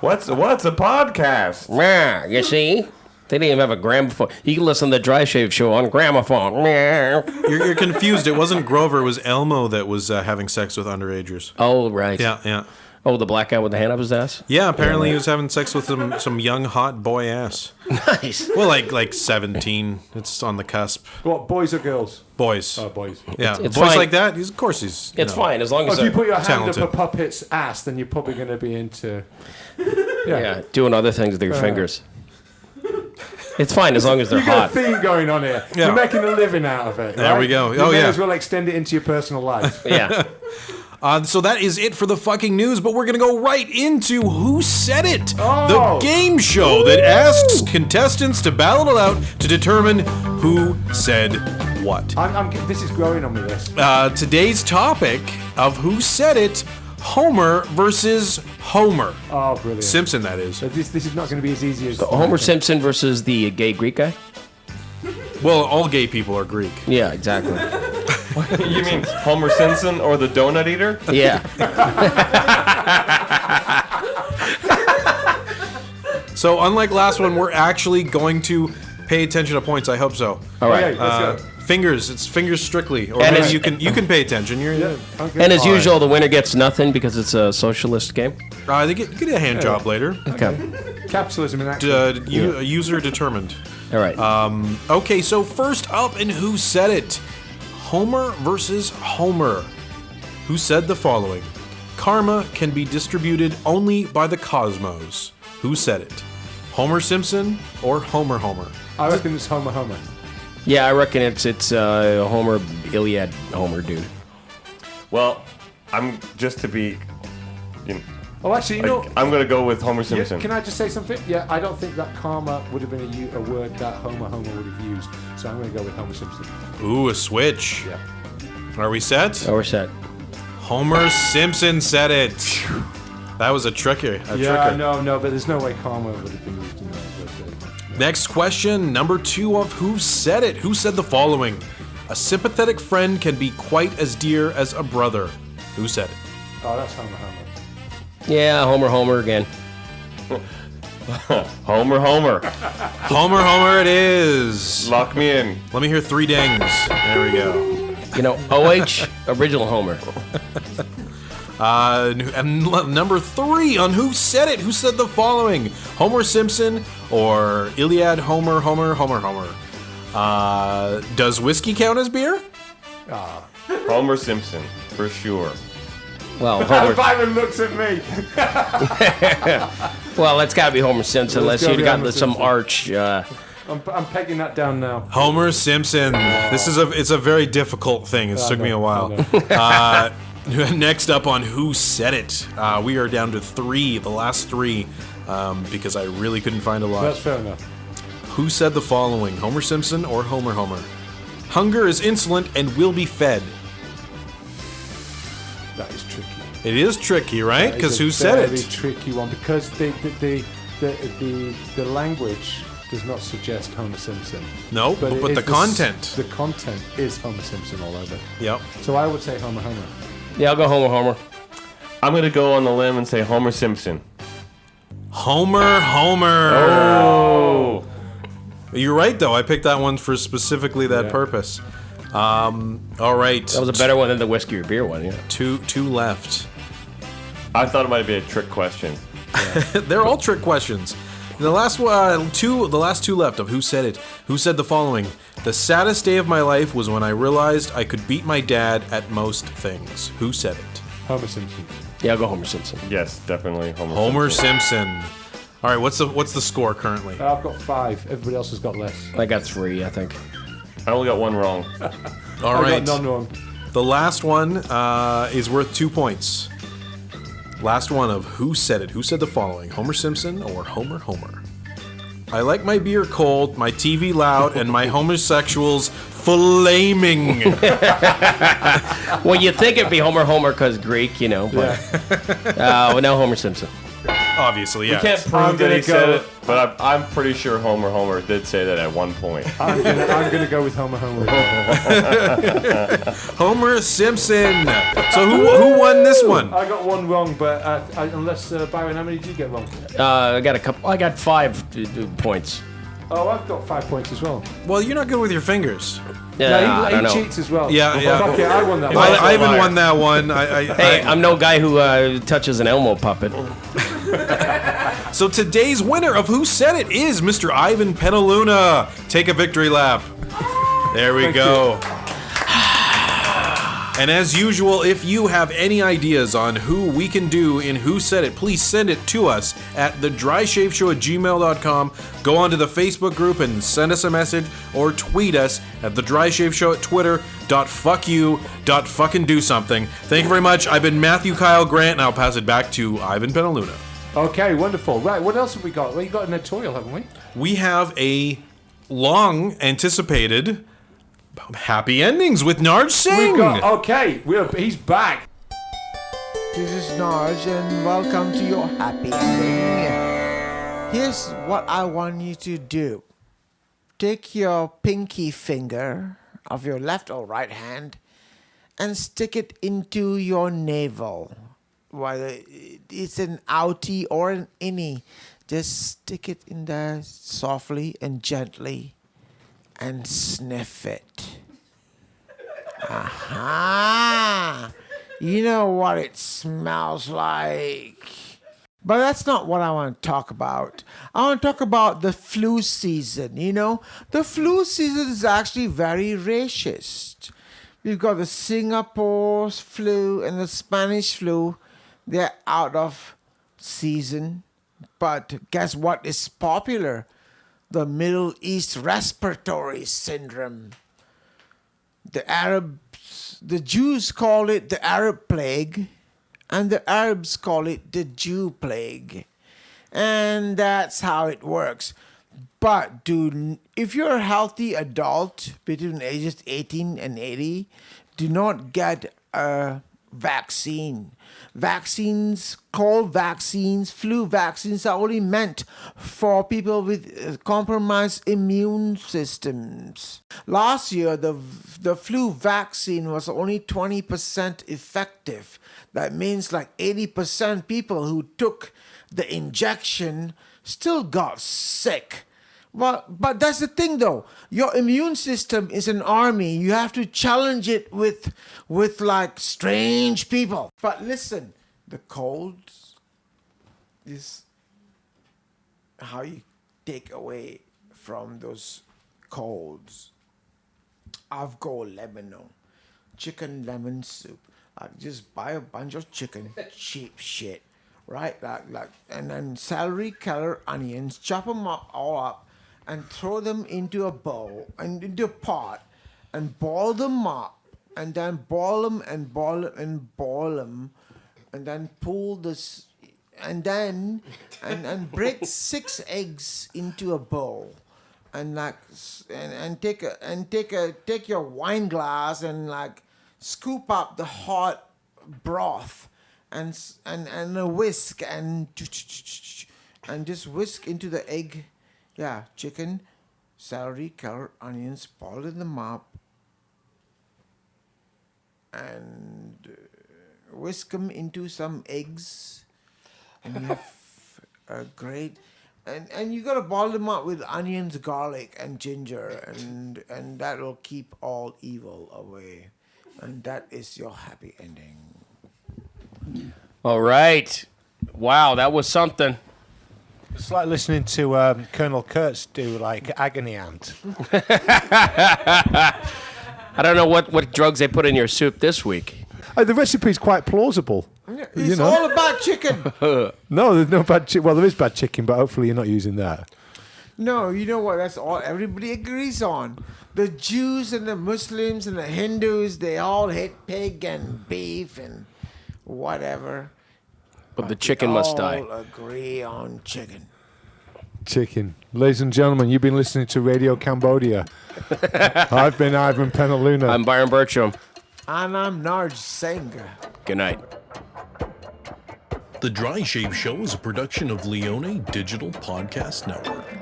[SPEAKER 3] What's a podcast?
[SPEAKER 1] Yeah, you see? They didn't even have a gramophone. You can listen to the Dry Shave Show on gramophone.
[SPEAKER 10] You're confused. It wasn't Grover. It was Elmo that was having sex with underagers.
[SPEAKER 1] Oh, right.
[SPEAKER 10] Yeah.
[SPEAKER 1] Oh, the black guy with the hand up his ass?
[SPEAKER 10] Yeah, apparently he was having sex with some young hot boy ass.
[SPEAKER 1] Nice.
[SPEAKER 10] Well, like 17. It's on the cusp.
[SPEAKER 2] What, boys or girls?
[SPEAKER 10] Boys.
[SPEAKER 2] Oh, boys.
[SPEAKER 10] Yeah,
[SPEAKER 1] It's
[SPEAKER 10] boys
[SPEAKER 1] fine.
[SPEAKER 10] like that. Of course he's.
[SPEAKER 1] It's fine as long as
[SPEAKER 2] If you
[SPEAKER 1] they're
[SPEAKER 2] put your hand
[SPEAKER 10] talented.
[SPEAKER 2] up a puppet's ass, then you're probably going to be into...
[SPEAKER 1] yeah, doing other things with your fingers. It's fine as long as they're
[SPEAKER 2] You've got a
[SPEAKER 1] hot.
[SPEAKER 2] theme going on here.
[SPEAKER 10] Yeah.
[SPEAKER 2] You're making a living out of it.
[SPEAKER 10] There
[SPEAKER 2] right?
[SPEAKER 10] we go.
[SPEAKER 2] You
[SPEAKER 10] Oh,
[SPEAKER 2] may
[SPEAKER 10] yeah.
[SPEAKER 2] as well extend it into your personal life.
[SPEAKER 1] Yeah.
[SPEAKER 10] So that is it for the fucking news, but we're going to go right into Who Said It?
[SPEAKER 2] Oh.
[SPEAKER 10] The game show that asks contestants to battle it out to determine who said what.
[SPEAKER 2] This is growing on me, this.
[SPEAKER 10] Today's topic of Who Said It, Homer versus Homer.
[SPEAKER 2] Oh, brilliant.
[SPEAKER 10] Simpson, that is.
[SPEAKER 2] So this is not going to be as easy as...
[SPEAKER 1] Homer Simpson versus the gay Greek guy?
[SPEAKER 10] Well, all gay people are Greek.
[SPEAKER 1] Yeah, exactly.
[SPEAKER 3] You mean Homer Simpson or the donut eater?
[SPEAKER 1] Yeah.
[SPEAKER 10] So unlike last one, we're actually going to pay attention to points. I hope so.
[SPEAKER 1] All right.
[SPEAKER 2] Okay, let's go.
[SPEAKER 10] Fingers. It's fingers strictly. Or
[SPEAKER 1] And
[SPEAKER 10] maybe
[SPEAKER 1] it's-
[SPEAKER 10] you can pay attention. You're,
[SPEAKER 2] Okay.
[SPEAKER 1] And as
[SPEAKER 10] Fine.
[SPEAKER 1] usual, the winner gets nothing because it's a socialist game.
[SPEAKER 10] They get a hand job later.
[SPEAKER 1] Okay.
[SPEAKER 2] Capitalism in action.
[SPEAKER 10] User determined.
[SPEAKER 1] All right.
[SPEAKER 10] Okay, so first up in Who Said It? Homer versus Homer. Who said the following? Karma can be distributed only by the cosmos. Who said it? Homer Simpson or Homer Homer?
[SPEAKER 2] I reckon it's Homer Homer.
[SPEAKER 1] Yeah, I reckon it's Homer, Iliad, Homer, dude.
[SPEAKER 3] Well, I'm just to be.
[SPEAKER 2] Oh, actually, you know,
[SPEAKER 3] I'm going to go with Homer
[SPEAKER 2] yeah,
[SPEAKER 3] Simpson.
[SPEAKER 2] can I just say something? Yeah, I don't think that karma would have been a word that Homer would have used. So I'm going to go with Homer Simpson.
[SPEAKER 10] Ooh, a switch.
[SPEAKER 2] Yeah.
[SPEAKER 10] Are we set?
[SPEAKER 1] Oh, we're set.
[SPEAKER 10] Homer Simpson said it. That was a tricker.
[SPEAKER 2] No, but there's no way karma would have been used in that.
[SPEAKER 10] Next question, number 2 of Who Said It? Who said the following? A sympathetic friend can be quite as dear as a brother. Who said it?
[SPEAKER 2] Oh, that's Homer.
[SPEAKER 1] Yeah, Homer again.
[SPEAKER 3] Homer.
[SPEAKER 10] Homer it is.
[SPEAKER 3] Lock me in.
[SPEAKER 10] Let me hear 3 dings. There we go.
[SPEAKER 1] You know, OH, original Homer.
[SPEAKER 10] And number 3 on Who Said It? Who said the following? Homer Simpson or Iliad, Homer. Does whiskey count as beer?
[SPEAKER 3] Homer Simpson, for sure.
[SPEAKER 1] Well, Homer.
[SPEAKER 2] Byron looks at me.
[SPEAKER 1] Well, that's got to be Homer Simpson, unless
[SPEAKER 2] gotta
[SPEAKER 1] you've
[SPEAKER 2] be
[SPEAKER 1] got
[SPEAKER 2] Homer
[SPEAKER 1] some
[SPEAKER 2] Simpson.
[SPEAKER 1] arch.
[SPEAKER 2] I'm pegging that down now.
[SPEAKER 10] Homer Simpson. It's a very difficult thing. It took me a while. Next up on Who Said It? We are down to 3, the last 3, because I really couldn't find a lot.
[SPEAKER 2] That's fair enough.
[SPEAKER 10] Who said the following? Homer Simpson or Homer? Hunger is insolent and will be fed.
[SPEAKER 2] That is tricky.
[SPEAKER 10] It is tricky, right?
[SPEAKER 2] That
[SPEAKER 10] Because
[SPEAKER 2] is a
[SPEAKER 10] who said
[SPEAKER 2] very
[SPEAKER 10] it?
[SPEAKER 2] tricky one because the language does not suggest Homer Simpson.
[SPEAKER 10] No,
[SPEAKER 2] but
[SPEAKER 10] but the content.
[SPEAKER 2] The content is Homer Simpson all over.
[SPEAKER 10] Yep.
[SPEAKER 2] So I would say Homer.
[SPEAKER 1] Yeah, I'll go Homer.
[SPEAKER 3] I'm going to go on the limb and say Homer Simpson.
[SPEAKER 10] Homer.
[SPEAKER 3] Oh.
[SPEAKER 10] You're right, though. I picked that one for specifically that purpose. All right.
[SPEAKER 1] That was a better one than the whiskey or beer one, yeah.
[SPEAKER 10] Two left.
[SPEAKER 3] I thought it might be a trick question.
[SPEAKER 10] They're all trick questions. The last two left of Who Said It? Who said the following? The saddest day of my life was when I realized I could beat my dad at most things. Who said it?
[SPEAKER 2] Homer Simpson.
[SPEAKER 1] Yeah, I'll go Homer Simpson.
[SPEAKER 3] Yes, definitely
[SPEAKER 10] Homer Simpson. All right, what's the score currently?
[SPEAKER 2] I've got 5. Everybody else has got less.
[SPEAKER 1] I got 3, I think.
[SPEAKER 3] I only got 1 wrong.
[SPEAKER 10] All right.
[SPEAKER 2] I got none wrong.
[SPEAKER 10] The last one is worth 2 points. Last one of Who Said It? Who said the following? Homer Simpson or Homer? I like my beer cold, my TV loud, and my homosexuals flaming.
[SPEAKER 1] Well, you'd think it'd be Homer because Greek, you know, but well, now Homer Simpson.
[SPEAKER 10] Obviously, yeah.
[SPEAKER 3] We can't prove that he said it, but I'm pretty sure Homer did say that at one point.
[SPEAKER 2] I'm gonna go with Homer.
[SPEAKER 10] Homer Simpson. So who won this one?
[SPEAKER 2] I got 1 wrong, but unless Byron, how many did you get wrong?
[SPEAKER 1] I got a couple. I got 5 points.
[SPEAKER 2] Oh, I've got 5 points as well.
[SPEAKER 10] Well, you're not good with your fingers.
[SPEAKER 1] I don't
[SPEAKER 2] he
[SPEAKER 1] know.
[SPEAKER 2] cheats as well.
[SPEAKER 10] Yeah.
[SPEAKER 2] Okay, I won that.
[SPEAKER 10] Ivan won that one.
[SPEAKER 1] Hey, I'm no guy who touches an Elmo puppet.
[SPEAKER 10] So today's winner of Who Said It is Mr. Ivan Penaluna. Take a victory lap. There we go. And as usual, if you have any ideas on who we can do in Who Said It, please send it to us at thedryshaveshow@gmail.com. Go onto the Facebook group and send us a message, or tweet us at thedryshaveshow at twitter.fuckyou.fucking-do-something. Thank you very much. I've been Matthew Kyle Grant, and I'll pass it back to Ivan Penaluna.
[SPEAKER 2] Okay, wonderful. Right, what else have we got? Well, you got an editorial, haven't we?
[SPEAKER 10] We have a long-anticipated Happy Endings with Narj Singh.
[SPEAKER 2] He's back.
[SPEAKER 6] This is Narj, and welcome to your happy ending. Here's what I want you to do. Take your pinky finger of your left or right hand and stick it into your navel. Whether it's an outie or an innie, just stick it in there softly and gently and sniff it. Aha! You know what it smells like. But that's not what I want to talk about. I want to talk about the flu season. You know, the flu season is actually very racist. We've got the Singapore flu and the Spanish flu. They're out of season. But guess what is popular? the Middle East respiratory syndrome. The Jews call it the Arab plague, and the Arabs call it the Jew plague. And that's how it works. But dude, if you're a healthy adult between ages 18 and 80, do not get a vaccine. Vaccines, cold vaccines, flu vaccines are only meant for people with compromised immune systems. Last year, the flu vaccine was only 20% effective. That means like 80% people who took the injection still got sick. But that's the thing though. Your immune system is an army. You have to challenge it with like strange people. But listen, the colds is how you take away from those colds. I've got lemon, chicken lemon soup. Like just buy a bunch of chicken, cheap shit, right? Like and then celery, carrot, onions, chop them up all up. And throw them into a bowl and into a pot and boil them up and then boil them and boil them and boil them and then pull this and then and break 6 eggs into a bowl and like and take your wine glass and like scoop up the hot broth and a whisk and just whisk into the egg. Yeah, chicken, celery, carrot, onions, boil them up, and whisk them into some eggs, and you have a great. And you gotta boil them up with onions, garlic, and ginger, and that will keep all evil away, and that is your happy ending.
[SPEAKER 1] All right. Wow, that was something.
[SPEAKER 2] It's like listening to Colonel Kurtz do like agony aunt.
[SPEAKER 1] I don't know what drugs they put in your soup this week.
[SPEAKER 2] The recipe's quite plausible.
[SPEAKER 6] It's all about chicken.
[SPEAKER 2] No, there's no bad chicken. Well, there is bad chicken, but hopefully you're not using that.
[SPEAKER 6] No, you know what? That's all everybody agrees on. The Jews and the Muslims and the Hindus, they all hate pig and beef and whatever.
[SPEAKER 1] But the chicken must die.
[SPEAKER 6] All agree on chicken.
[SPEAKER 2] Chicken. Ladies and gentlemen, you've been listening to Radio Cambodia. I've been Ivan Penaluna.
[SPEAKER 1] I'm Byron Bertram.
[SPEAKER 6] And I'm Narj Singh.
[SPEAKER 1] Good night.
[SPEAKER 10] The Dry Shave Show is a production of Leone Digital Podcast Network.